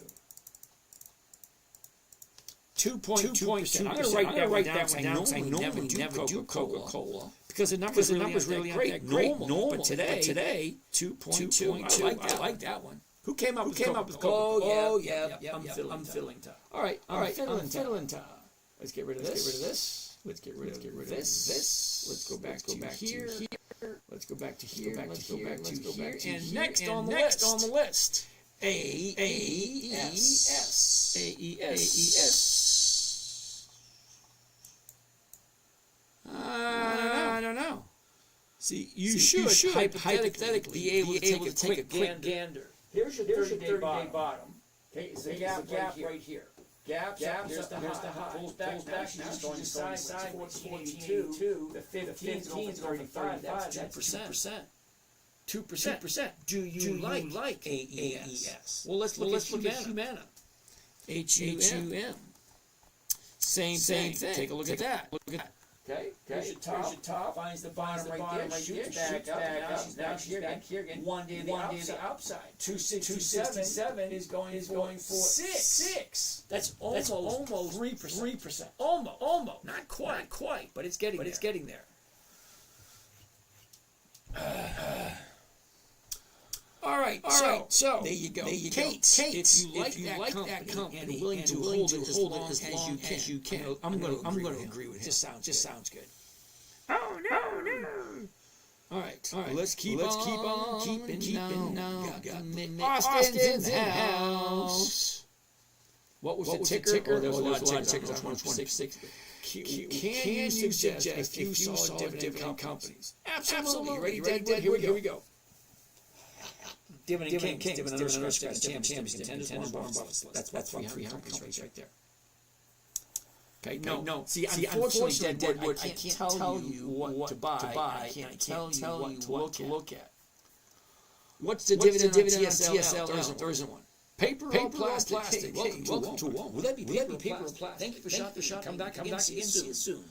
2.2%. I'm going to write that one down. I normally never do Coca-Cola because the numbers really aren't that great. Normal, but today 2.2. I like that one. Who came up with Coca-Cola? Oh, yeah. I'm filling time. All right. Filling time. Let's get rid of this. Let's get rid of this. Let's go back to here. Let's go back to here. Let's go back to here. And next on the list, AES. I don't know. See, you should hypothetically be able to take a quick gander. Here's your 30-day bottom. Okay, it's a gap right here. Gap, there's the high. Pulls back, now she's going sideways. 1482. The 15 is already 35. That's 2%. 2%. Do you like AES? Well, let's look at Humana. HUM. Same thing. Take a look at that. Okay. Here's your top. Finds the bottom right there. Shoots back up. Now she's back here again. One day the outside. 267 is going for 6. That's almost 3%. Almost. Not quite. But it's getting there. All right. So there you go. Kate, if you like that company and willing to hold it as long as you can, I'm going to agree with him. Just sounds good. Oh no. All right. Let's keep on keeping now. Austin's in house. What was the ticker? There was a lot of tickers. 126. Can you suggest a few solid dividend companies? Absolutely. Ready, dead. Here we go. Dividend Kings, Dividend Aristocrats, Champions, Contenders, Warren Buffett's list. That's 300 companies right there. Okay, no. See, unfortunately, Deadwood, I can't tell you what to buy. I can't tell you what to look at. What's the dividend on TSL? There isn't one. Paper or plastic? Welcome to one. Would that be paper or plastic? Thank you for shot. Come back again soon.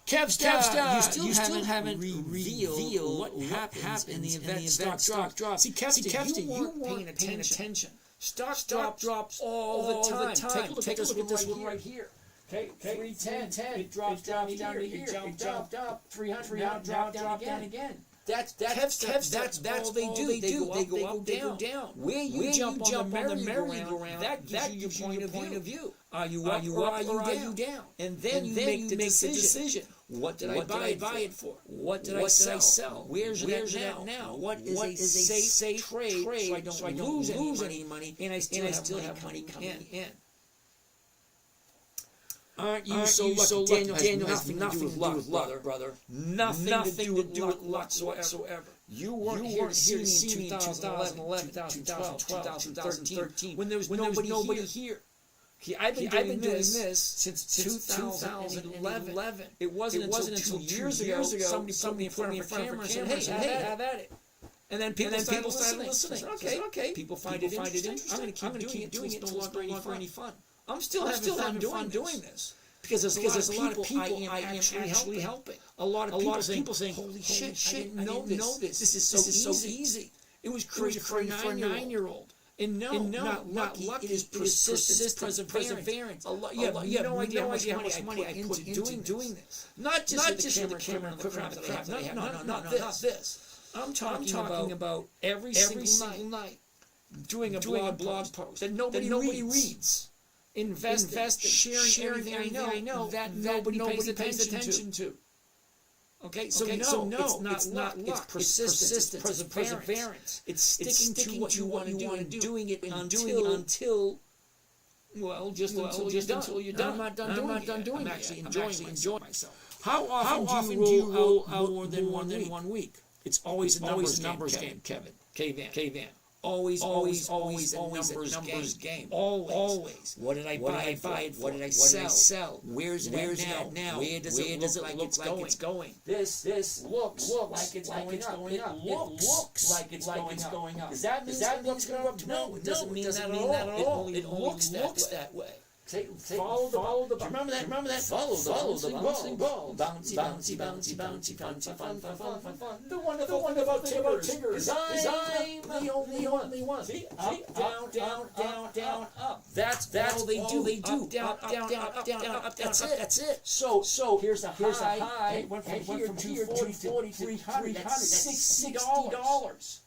Kevstar, you still haven't revealed what happened in the event stock drops. See, Kevstar, you weren't paying attention. Stock drops all the time. Take a look at this one right here. Okay, 310. It drops down to here. It jumped up. 300 now down again. That's all they do. They go up, down. Where you jump on the merry-go-round, that gives you your point of view. Are you up or are you down? And then you make the decision. What did I buy it for? What did I sell? Where's it at now? What is a safe trade so I don't lose any money and I still have money coming in? Aren't you so lucky? Daniel has nothing to do with luck, brother. Nothing to do with luck whatsoever. You weren't here to see me in 2011, 2012, 2013, when there was nobody here. I've been doing this since 2011. It wasn't until 2 years ago somebody put me in front of a camera and said, hey, have at it. And then people started listening. Okay. People find it interesting. I'm going to keep doing it until it's no longer any fun. I'm still having fun doing this because there's a lot of people I am actually helping. A lot of people saying, "Holy shit! I didn't know this. This is so easy." It was created for a 9-year-old. And not lucky. It is persistent perseverance. You have no idea how much money I put into doing this. Not just with the camera and the crap that I have. Not this. I'm talking about every single night doing a blog post that nobody reads. Invest, sharing everything I know that nobody pays attention to. Okay, so no, it's not luck. It's persistence, perseverance. It's sticking to what you want to do and doing it until you're done. I'm not done doing it. I'm actually enjoying myself. How often do you roll out more than one week? It's always a numbers game, Kevin. K-Van. Always a numbers game. Always. What did I buy? What did I sell? Where's it at now? Where does it look like it's going? This looks like it's going up. It looks like it's going up. Does that mean it's going up? No, it doesn't mean that at all. It looks that way. Follow the ball. Remember that? Follow the bouncing ball. Bouncy, fun. The wonderful thing about Tigger is I'm the only one. See? Up, down, up. That's all they do. Down, up. That's it. So here's a high. It went from here to 240 to 300. That's $60.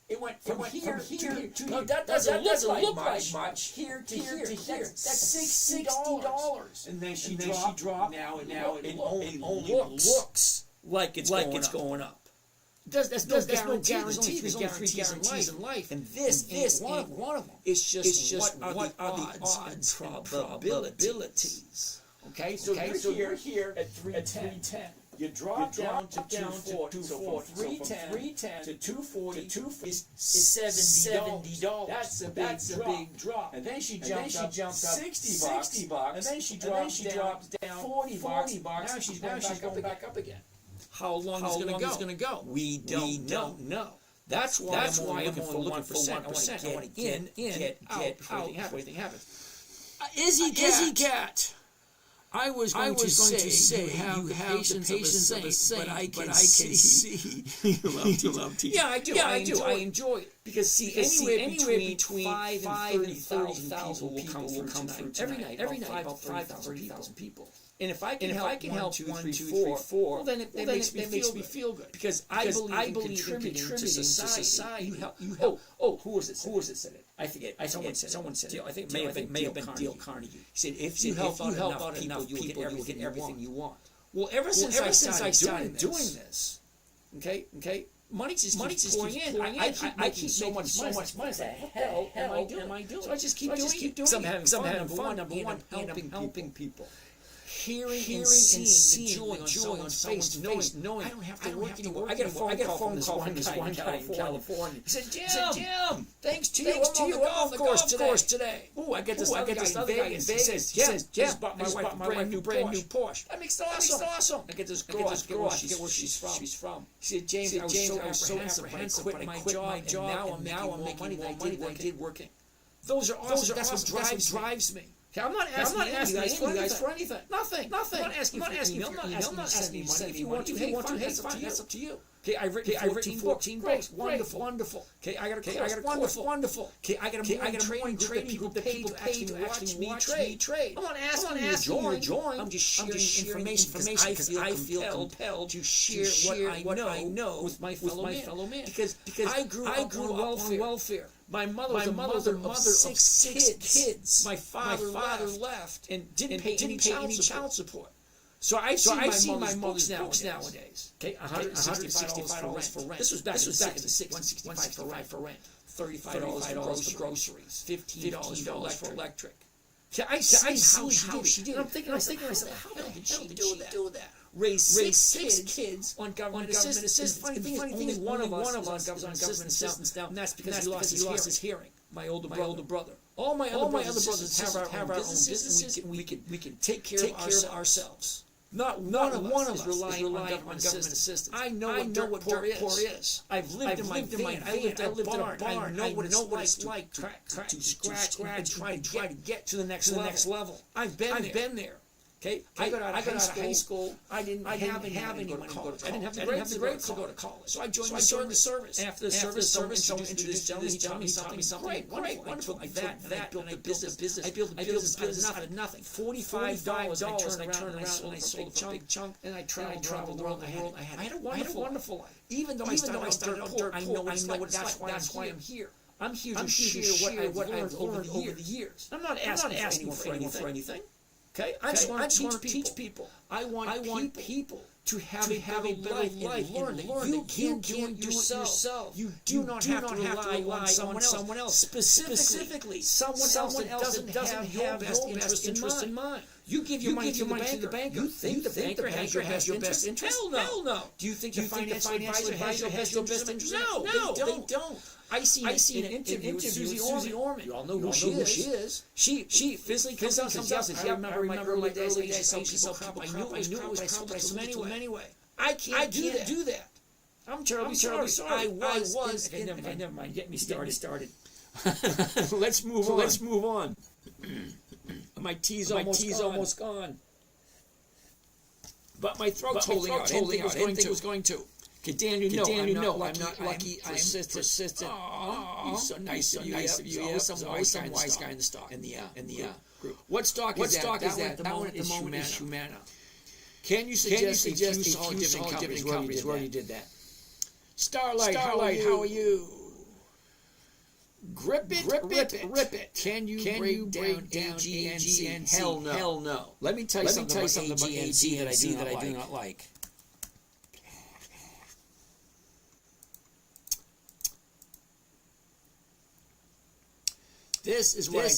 It went from here to here. No, that doesn't look like much. Here to here. That's $60. And then she dropped. Now it only looks like it's going up. There's no guarantee. There's only three guarantees in life. And this ain't one of them. It's just what are the odds and probabilities. Okay, so you're here at 310. You drop down to 240. So from 310 to 240 is $70. That's a big drop. And then she jumped up $60. And then she drops down $40. Now she's going back up again. How long is it going to go? We don't know. That's why I'm looking for 1%. I want to get out before anything happens. Izzy Cat. I was going to say you have the patience of a saint, but I can see you love teaching. Yeah, I do. I enjoy it. Because anywhere between 5 and 30,000 people will come through tonight. Every night, about 5,000 people. And if I can help 1, 2, 3, 4, well, then it makes me feel good. Because I believe in contributing to society. You help. Oh, who was it said it? I forget. Someone said it. I think it may have been Dale Carnegie. He said, if you help out enough people, you will get everything you want. Well, ever since I started doing this, okay, money just keeps pouring in. I keep making so much money. What the hell am I doing? So I just keep doing it. Because I'm having fun. Number one, helping people. Hearing and seeing the joy on someone's face, knowing I don't have to work anymore. I get a phone call from this one guy in California. He said, Jim, thanks to you, I'm on the golf course today. Ooh, I get this other guy in Vegas. He says, Jim, just bought my wife a brand new Porsche. That makes it awesome. I get this girl, I forget where she's from. She said, James, I was so apprehensive, but I quit my job, and now I'm making more money than I did working. Those are awesome. That's what drives me. Okay, I'm not asking you guys for anything. Nothing. I'm not asking for email. I'm not asking you money. If you want to, hey, fine, that's up to you. Okay, I've written 14 books. Wonderful. Okay, I got a course. Wonderful. Okay, I got a trading group that pay to actually watch me trade. I'm not asking you to join. I'm just sharing information because I feel compelled to share what I know with my fellow man. Because I grew up on welfare. My mother was a mother of six kids. My father left and didn't pay any child support. So I've seen my mother's books nowadays. Okay, $165 for rent. This was back in the 60s. $165 for rent. $35 for groceries. $15 for electric. I see how she did. And I'm thinking, how the hell did she do that? Raise six kids on government assistance. Funny thing is, only one of us on government assistance now, and that's because he lost his hearing. My older brother. All my other brothers have our own businesses, and we can take care of ourselves. Not one of us is relying on government assistance. I know what dirt poor is. I've lived in my van. I lived in a barn. I know what it's like to scratch and try to get to the next level. I've been there. Okay, I got out of high school. I didn't have any money to go to college. I didn't have the grades to go to college. So I joined the service. After the service, someone introduced this gentleman. He taught me something great, wonderful. I built a business. I built a business out of nothing. $45. I turned around and I sold a big chunk. And I traveled around the world. I had a wonderful life. Even though I started out dirt poor, I know what it's like. That's why I'm here. I'm here to share what I've learned over the years. I'm not asking for anything. Okay, I just want to teach people. I want people to have a better life and learn that you can do it yourself. You do not have to rely on someone else. Specifically, someone else that doesn't have your best interest in mind. You give your money to the banker. You think the banker has your best interest? Hell no. Do you think the financial advisor has your best interest? No, they don't. I seen an interview with Susie Orman. You all know who she is. She physically comes out and says, I remember my early days. I used to sell people crap. I knew it was, but I sold it to them anyway. I can't do that. I'm terribly sorry. I was. Okay, never mind. Get me started. Let's move on. My tea's almost gone. But my throat's holding out. I didn't think it was going to. Okay, Dan, you know I'm not lucky. I'm persistent. You're so nice of you. There's always some wise guy in the stock. In the group. What stock is that? That one at the moment is Humana. Can you suggest a few solid dividend companies where you did that? Starlight, how are you? Grip it. Can you break down AGNC? Hell no. Let me tell you something about AGNC that I do not like. This is what I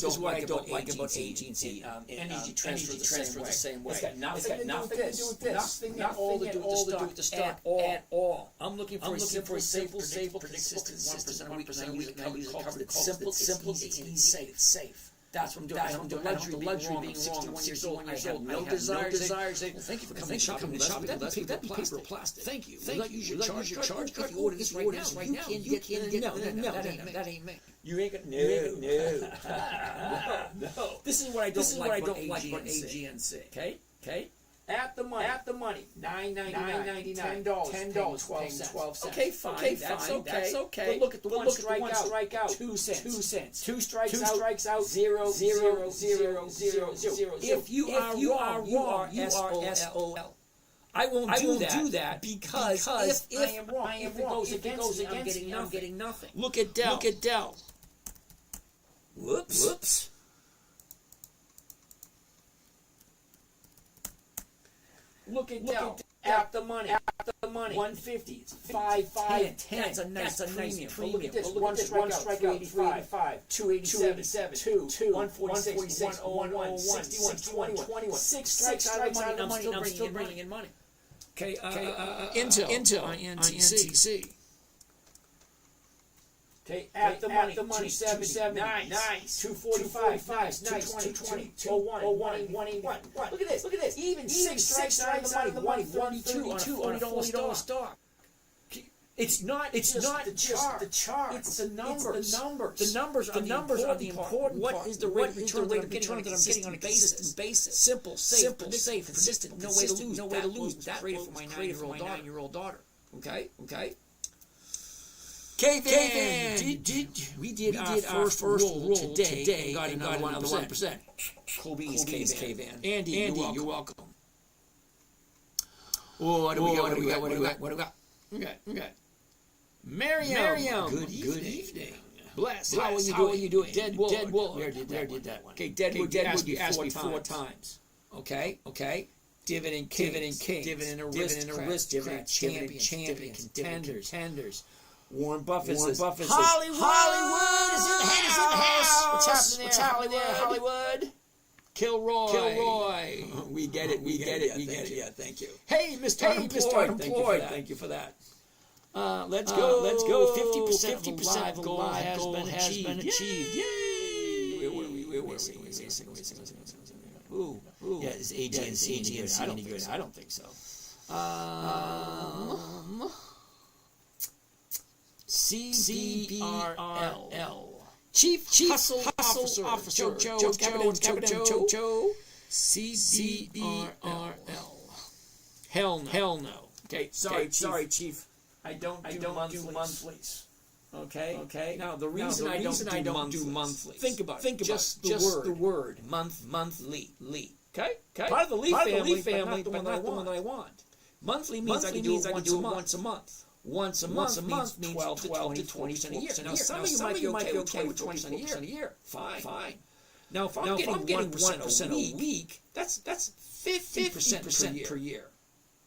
don't like about AGNC. Energy transfer the same way. It's got nothing to do with this. Nothing at all to do with the stock at all. I'm looking for a simple, consistent 1% a week. It's simple, easy, safe. That's what I'm doing. I don't have the luxury being 61 years old. I have no desires. Well, thank you for coming shopping with us. That paper plastic. Thank you. Will not use your charge card. If you order this right now, you can get no. That ain't me. You ain't got no. This is what I don't like about AGNC. Okay. At the money. $9.99. $10. Okay, fine. That's okay. But look at the one strikeout. 2 cents. Two strikes out. 0. If you are wrong, you are SOL. I won't do that because if I am wrong, if it goes against me, I'm getting nothing. Look at Dell. Whoops. Look at Dell. At the money. 150. It's 5. That's a nice premium. Look at this. One strikeout. 385. 287. 2. 146. 101. 61. 21. 6 strikes out of money. I'm still bringing in money. Okay. Intel. INTC. Okay, at the money, 270, nice, 245, nice, 220, 181. Look at this, even 6 strikes out of the money, 132 on a $40 stock. It's not just the chart. It's the numbers. The numbers are the important part. What is the rate of return that I'm getting on a consistent basis? Simple, safe, consistent. No way to lose. That created for my 9-year-old daughter. Okay. K-Van, we did our first roll today and got another 1%. Colby's K-Van. Andy, you're welcome. What do we got? Okay. Miriam, good evening. Bless, how are you doing? Deadwood. We already did that one. Okay, Deadwood, you asked me 4 times. Okay. Dividend Kings, Dividend Aristocrats, Dividend Champions, Contenders. Warren Buffett says, Hollywood is in the house. What's happening there, Hollywood? Kilroy. We get it. Yeah, thank you. Hey, Mr. Unemployed. Thank you for that. Let's go. 50% of goal has been achieved. Yay! Where were we? Ooh. Yeah, is AGNC any good? I don't think so. CBRL. Chief Hustle Officer Joe. CBRL. Hell no. Okay, sorry, Chief. I don't do monthlies. Okay. Now the reason I don't do monthlies. Think about it. Just the word monthly. Okay. Part of the Lee family, but not the one that I want. Monthly means I can do it once a month. Once a month means 12 to 20% a year. Now, some of you might be okay with 20% a year. Fine. Now, if I'm getting 1% a week, that's 50% per year.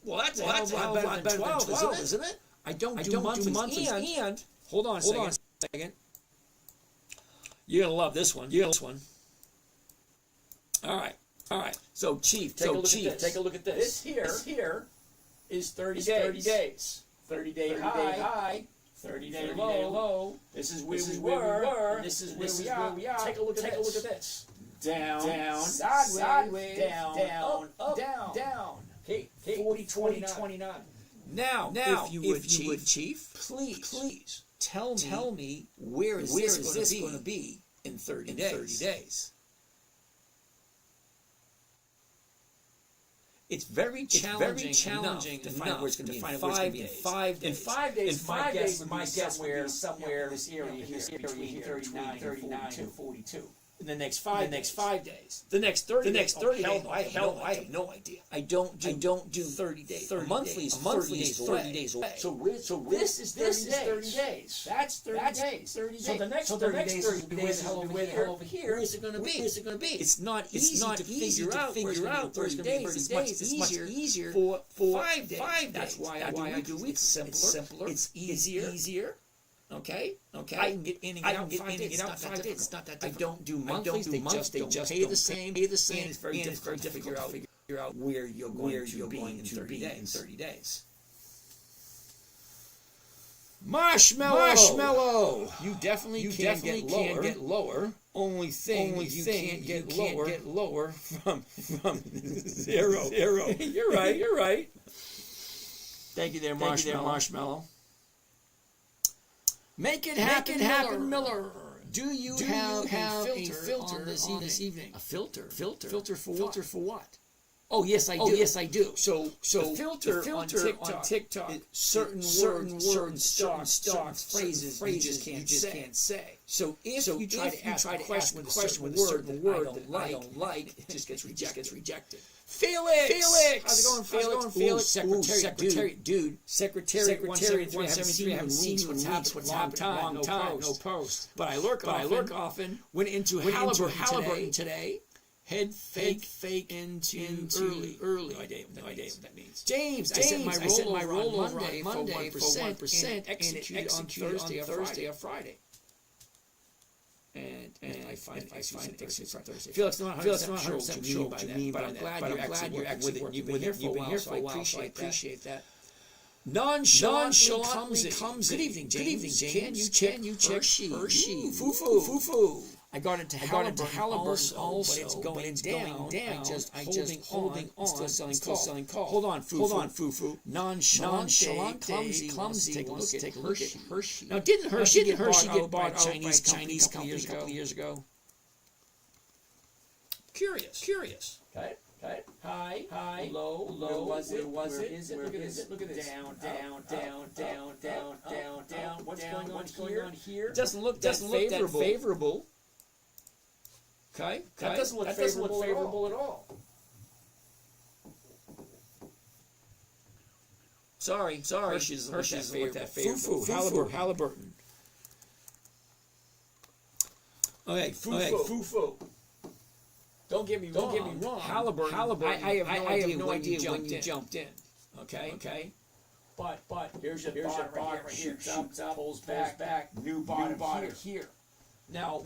Well, that's a hell of a lot better than 12, isn't it? I don't do monthlies. And hold on a second. You're going to love this one. All right. All right. So Chief, take a look at this. This here is 30 days. 30 days. 30-day high. 30-day low. This is where we were. This is where we are. Take a look at this. Down, sideways, down, up, down. Okay, 40, 29. Now, if you would, Chief, please tell me where is this going to be in 30 days? It's very challenging to find where it's going to be in 5 days. In 5 days, my guess would be somewhere in this area here, between 39 and 42. In the next 5 days. The next 30 days. I have no idea. I don't do 30 days. Monthly is 30 days away. So this is 30 days. That's 30 days. So the next 30 days is where the hell over here. Where is it going to be? It's not easy to figure out where it's going to be 30 days. It's much easier for 5 days. That's why I do it. It's simpler. It's easier. Okay. I can get in and get out in 5 days. It's not that difficult. I don't do monthlies. They just pay the same. And it's very difficult to figure out where you're going to be in 30 days. Marshmallow. You definitely can't get lower. Only thing you can't get lower from 0. You're right. Thank you there, Marshmallow. Make it happen, Miller. Do you have a filter on this evening? A filter? Filter for what? Oh, yes, I do. So the filter on TikTok certain words, stock phrases you just can't say. So if you try to ask a question with a certain word that I don't like, it just gets rejected. Felix! How's it going, Felix? Secretary, dude. Secretary 173, I haven't seen you in weeks. What's happening? Long time, no post. But I lurk often. Went into Halliburton today. Head fake into early. No idea what that means. James, I sent my rollover on Monday for 1%, executed on Thursday or Friday. And I find Thursday. Felix, not 100% sure what you mean by that, but I'm glad you're actually with it. You've been here for a while, so I appreciate that. Nonchalantly comes in. Good evening, James. Can you check Hershey? Foo. I got into Halliburton also, but it's going down. I just holding on, still selling call. Hold on, Foo. Nonchalant, clumsy. Take a look at Hershey. Now, didn't Hershey get bought by a Chinese company a couple years ago? Curious. Okay. High, low. Where is it? Look at this. Down. What's going on here? Doesn't look that favorable. Okay. That doesn't look favorable at all. Sorry. Hershey's look that favorable. Halliburton. Okay, Foo. Don't get me wrong. Halliburton. I have no idea when you jumped in. Okay. But here's your bottom right here. Shoots up, pulls back. New bottom here. Now,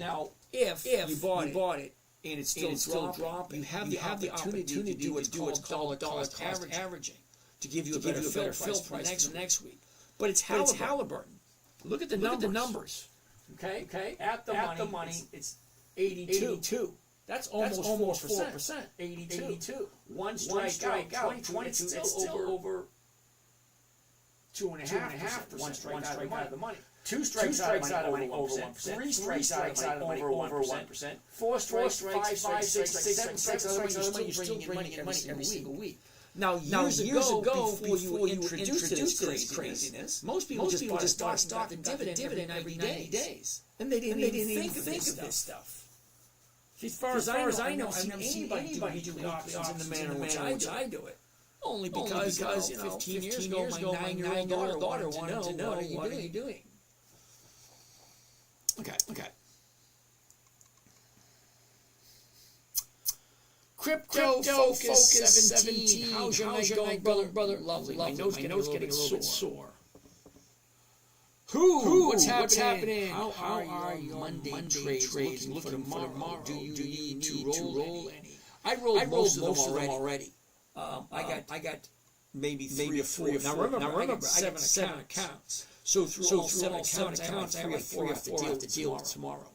if you bought it and it's still dropping, you have the opportunity to do what's called dollar cost averaging to give you a better fill price next week. But it's Halliburton. Look at the numbers. Okay. At the money, it's 82. That's almost 4%. 82. One strike out. 22. It's still over 2.5%. One strike out of the money. Two strikes out of over 1%. 3 strikes out of over 1%. 4 strikes, 5, 6, 7 strikes out of the money. You're still bringing in money every single week. Now, years ago, before you were introduced to this craziness, most people just bought stock and dividend every 90 days. And they didn't even think of this stuff. As far as I know, I've never seen anybody do the options in the manner in which I do it. Only because 15 years ago, my 9-year-old daughter wanted to know, what are you doing? Okay. Crypto Focus 17. How's your night going, brother? Lovely. My nose getting a little bit sore. What's happening? How are your Monday trades looking for tomorrow? Do you need to roll any? I rolled most of them already. I got maybe three or four. Now remember, I got seven accounts. So through all seven accounts, I have three or four I have to deal with tomorrow.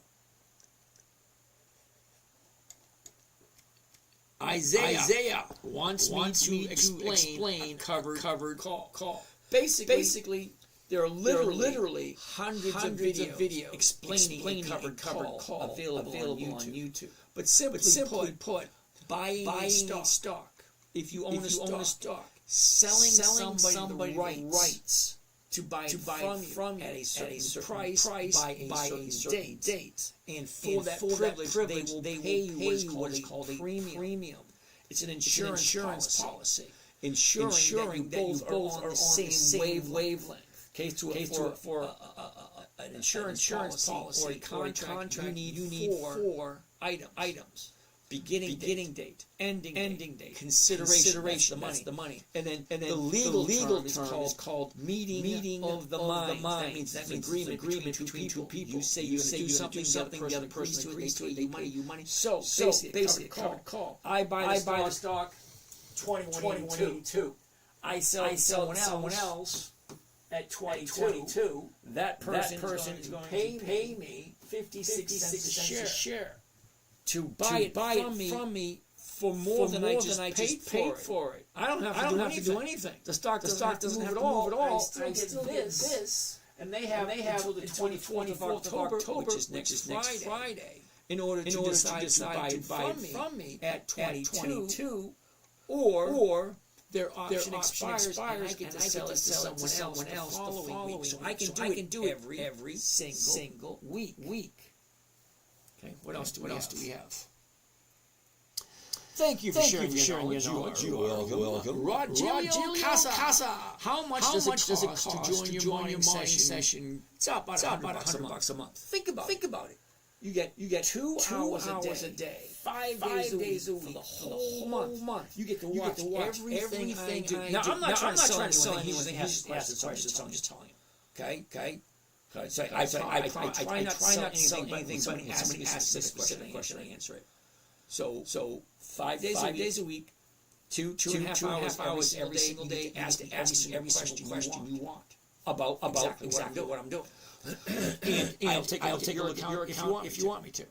Isaiah wants me to explain a covered call. Basically, there are literally hundreds of videos explaining a covered call available on YouTube. But simply put, buying stock. If you own a stock, selling somebody the rights to buy it from you at a certain price by a certain date. And for that privilege, they will pay you what is called a premium. It's an insurance policy. Ensuring that you both are on the same wavelength. Okay, for an insurance policy or a contract, you need four items. Beginning date, ending date, consideration, that's the money, and then the legal term is called meeting of the minds. That means agreement between two people. You say you do something, the other person agrees to it. They pay you money. So basically, call. I buy the stock 2182. I sell someone else at 22. That person is going to pay me 56 cents a share. To buy it from me for more than I just paid for it. I don't have to do anything. The stock doesn't have to move at all. I still get this. And they have until the 24th of October, which is next Friday, in order to decide to buy it from me at 22, or their option expires and I get to sell it to someone else the following week. So I can do it every single week. Okay, what else do we have? Thank you for sharing your knowledge. You're welcome. Rogelio Casa. How much does it cost to join your morning session? It's about $100 a month. Think about it. You get 2 hours a day, 5 days a week, for the whole month. You get to watch everything I do. Now, I'm not trying to sell anything. He has questions. I'm just telling you. Okay. So I try not to sell anything, but when somebody asks a specific question, I answer it. So 5 days a week, two and a half hours every single day, ask every single question you want about exactly what I'm doing. And I'll take your account if you want me to.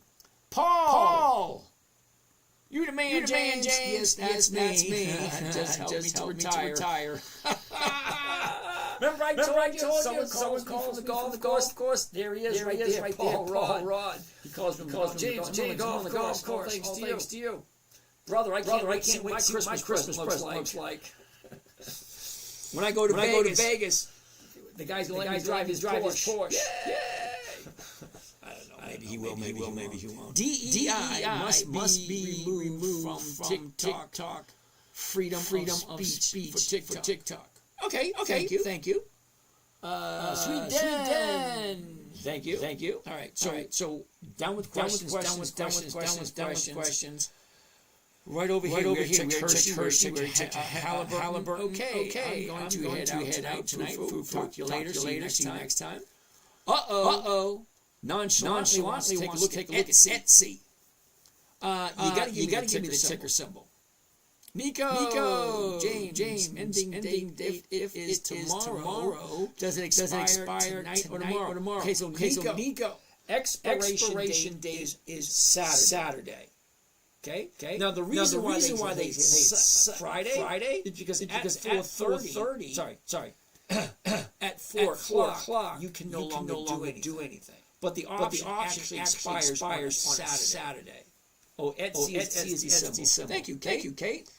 Paul! You the man, James? Yes, that's me. Just help me to retire. Remember I told you someone called from the golf course. There he is, right there, Paul Rod. He calls me James, on the golf course. All thanks to you. Brother, I can't wait to see what my Christmas looks like. When I go to Vegas, the guy's going to let me drive his Porsche. Yay! I don't know. Maybe he will, maybe he won't. DEI must be removed from TikTok. Freedom of speech for TikTok. Okay. Thank you. Sweden. Thank you. All right. So down with questions. Right over here. We check Halliburton. Okay. I'm going to head out tonight. Talk to you later. See you next time. Nonchalantly wants to take a look at Etsy. You got to give me the ticker symbol. Nico, James, ending date if is tomorrow. Does it expire tonight or tomorrow? Okay, so Nico, expiration date is Saturday. Okay. Now the reason why they say Friday is because at 4:30. Sorry. At 4 o'clock, you can no longer do anything. But the option actually expires on Saturday. Etsy is simple. Thank you, Kate.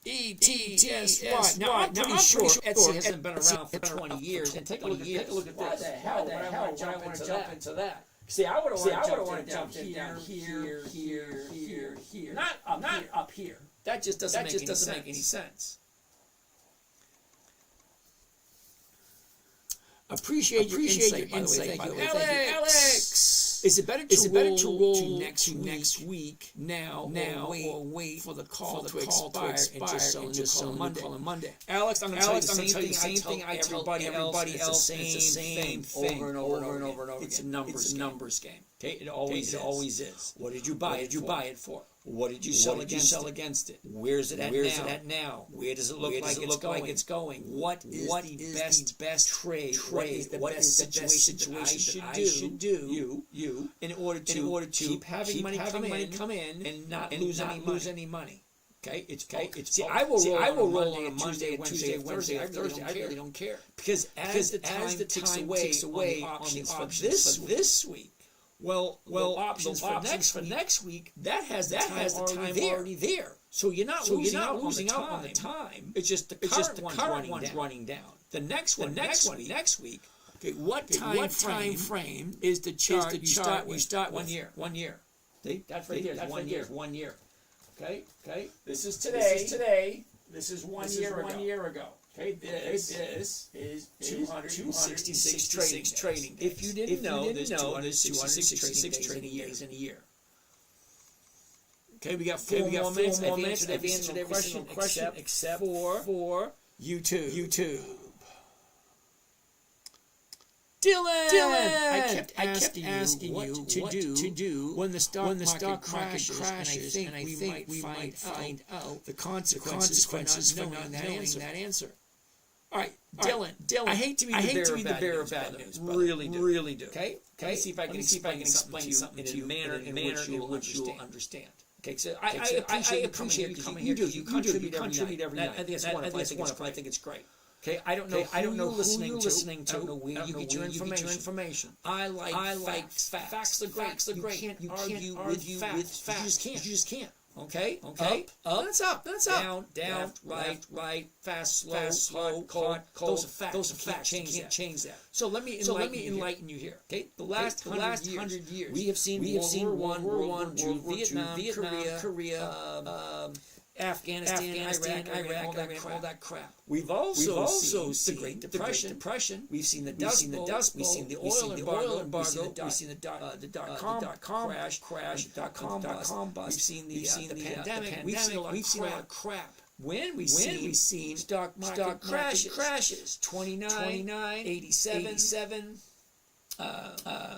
ETS. Now I'm pretty sure Etsy hasn't been around for 20 years. And take a look at this. Why the hell would I want to jump into that? See, I would have wanted to jump here. Not up here. That just doesn't make any sense. Appreciate your insight, by the way. Alex! Is it better to roll to next week now or wait for the call to expire and just sell Monday? Alex, I'm going to tell you the same thing I tell everybody else. It's the same thing over and over again. It's a numbers game. Okay, it always is. What did you buy it for? What did you sell against it? Where's it at now? Where does it look like it's going? What is the best trade? What is the best situation I should do in order to keep having money come in and not lose any money? Okay, I will roll on a Monday, Tuesday, Wednesday, Thursday. I really don't care because as the time ticks away on the options for this week. Well, the options for next week that has the time already there. So you're not losing out on the time. It's just the current one's running down. The next one next week. Okay, what time frame is the chart you start with? 1 year. 1 year. See? That's right there. That's 1 year. 1 year. Okay. This is today. This is 1 year ago. Okay, this is 266 trading days. If you didn't know, there's 266 trading days in a year. Okay, we got four more minutes. I've answered every single question except for YouTube. Dylan, I kept asking you what to do when the stock market crashes, and I think we might find out the consequences for not knowing that answer. All right, Dylan. I hate to be the bearer of bad news. Really do. Okay. Let me see if I can explain something to you in a manner in which you will understand. Okay, so I appreciate you coming here. You contribute every night. I think it's wonderful. I think it's great. Okay, I don't know who you're listening to. I don't know where you get your information. I like facts. They're great. You can't argue with facts. You just can't. Okay. Up. That's up. Down. Right. Fast. Slow. Hard. Cold. Those are facts. You can't change that. So let me enlighten you here. Okay. The last 100 years, we have seen World War I, Vietnam, Korea. Afghanistan, Iraq, all that crap. We've also seen the Great Depression. We've seen the Dust Bowl. We've seen the oil embargo. We've seen the dot-com crash, dot-com bust. We've seen the pandemic. We've seen a lot of crap. When we seen stock market crashes, 29, 87.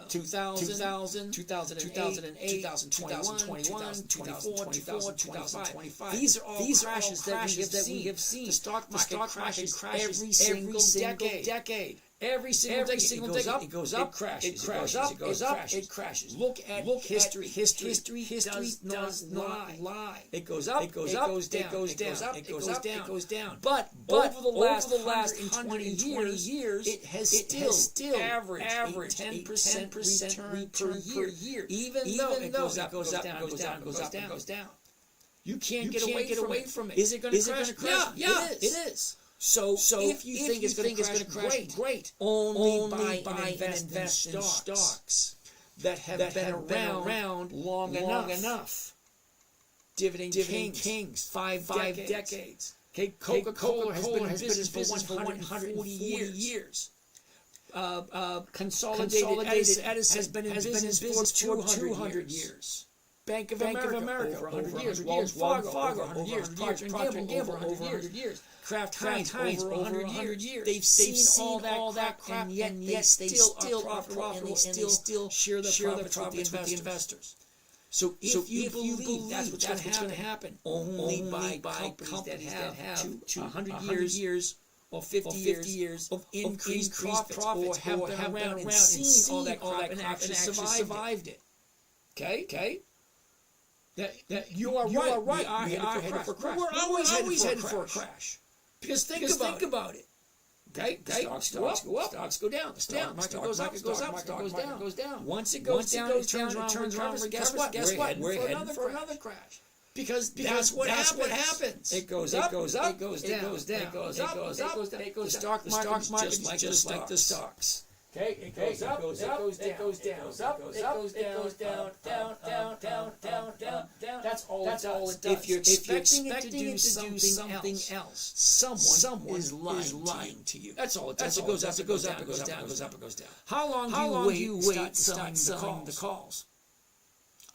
2000, 2008, 2021, 2024, 2025. These are all crashes that we have seen. The stock market crashes every single decade. Every single decade. It goes up, it crashes. It crashes. Look at history. History does not lie. It goes up, it goes down. But over the last 120 years, it has still averaged 10% return per year. Even though it goes up. You can't get away from it. Is it going to crash? Yeah, it is. So if you think it's going to crash, great. Only buy and invest in stocks that have been around long enough. Dividend Kings, 5 decades. Okay, Coca-Cola has been in business for 140 years. Consolidated Edison has been in business for 200 years. Bank of America over 100 years. Wells Fargo over 100 years. Procter & Gamble over 100 years. Kraft Heinz over 100 years. They've seen all that crap, and yet they still are profitable, and they still share the profits with the investors. So if you believe that's what's going to happen, only buy companies that have 100 years or 50 years of increased profits or have been around and seen all that crap and actually survived it. Okay? That you are right. We are headed for a crash. We're always headed for a crash. Because think about it. Okay? Stocks go up, stocks go down. The stock market goes up, stock market goes down. Once it goes down, it turns around. Guess what? We're heading for another crash. Because that's what happens. It goes up, it goes down. It goes up. The stock market just like the stocks. Okay, it goes up, it goes down, it goes down. That's all it does. If you're expecting it to do something else, someone is lying to you. That's all it does. It goes up, it goes down. How long do you wait selling the calls?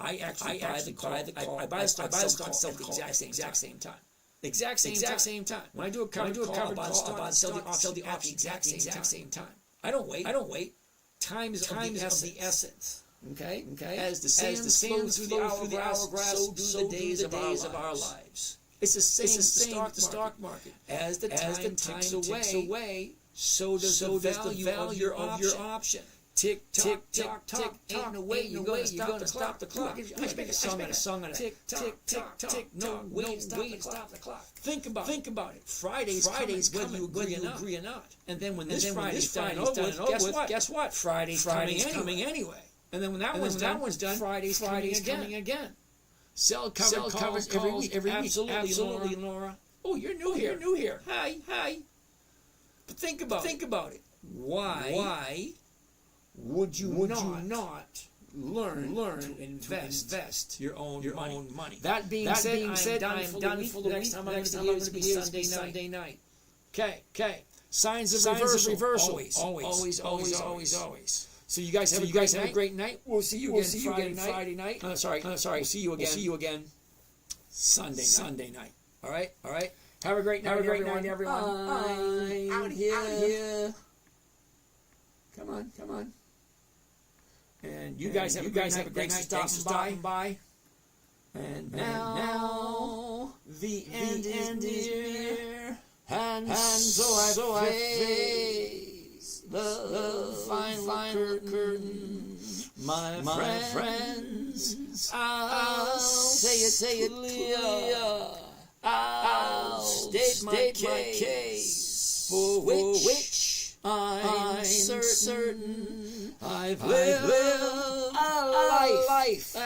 I actually buy the call. I buy the stock, sell the exact same time. Exact same time. When I do a covered call, I buy the stock, sell the option exact same time. I don't wait. Time is of the essence. Okay. As the sands flow through the hourglass, so do the days of our lives. It's the same with the stock market. As the time ticks away, so does the value of your option. Tick tock, tick tock, ain't no way you're gonna stop the clock. I should make a song on it. Tick tock, tick tock, no way to stop the clock. Think about it. Friday's coming, whether you agree or not. And then when this Friday's done and over with, guess what? Friday's coming anyway. And then when that one's done, Friday's coming again. Sell covers every week. Absolutely, Laura. Oh, you're new here. Hi. But think about it. Why would you not learn to invest your own money? That being said, I'm done for the week. Next time I'm going to be Sunday night. Okay. Signs of reversal. Always. So you guys have a great night. We'll see you again Friday night. Sorry. We'll see you again Sunday night. All right. Have a great night, everyone. I'm out here. Come on. And you guys have a great night. Thanks for stopping by. And now the end is near, and so I face the final curtain. My friends, I'll say it clear. I'll state my case, for which I'm certain. I've lived a life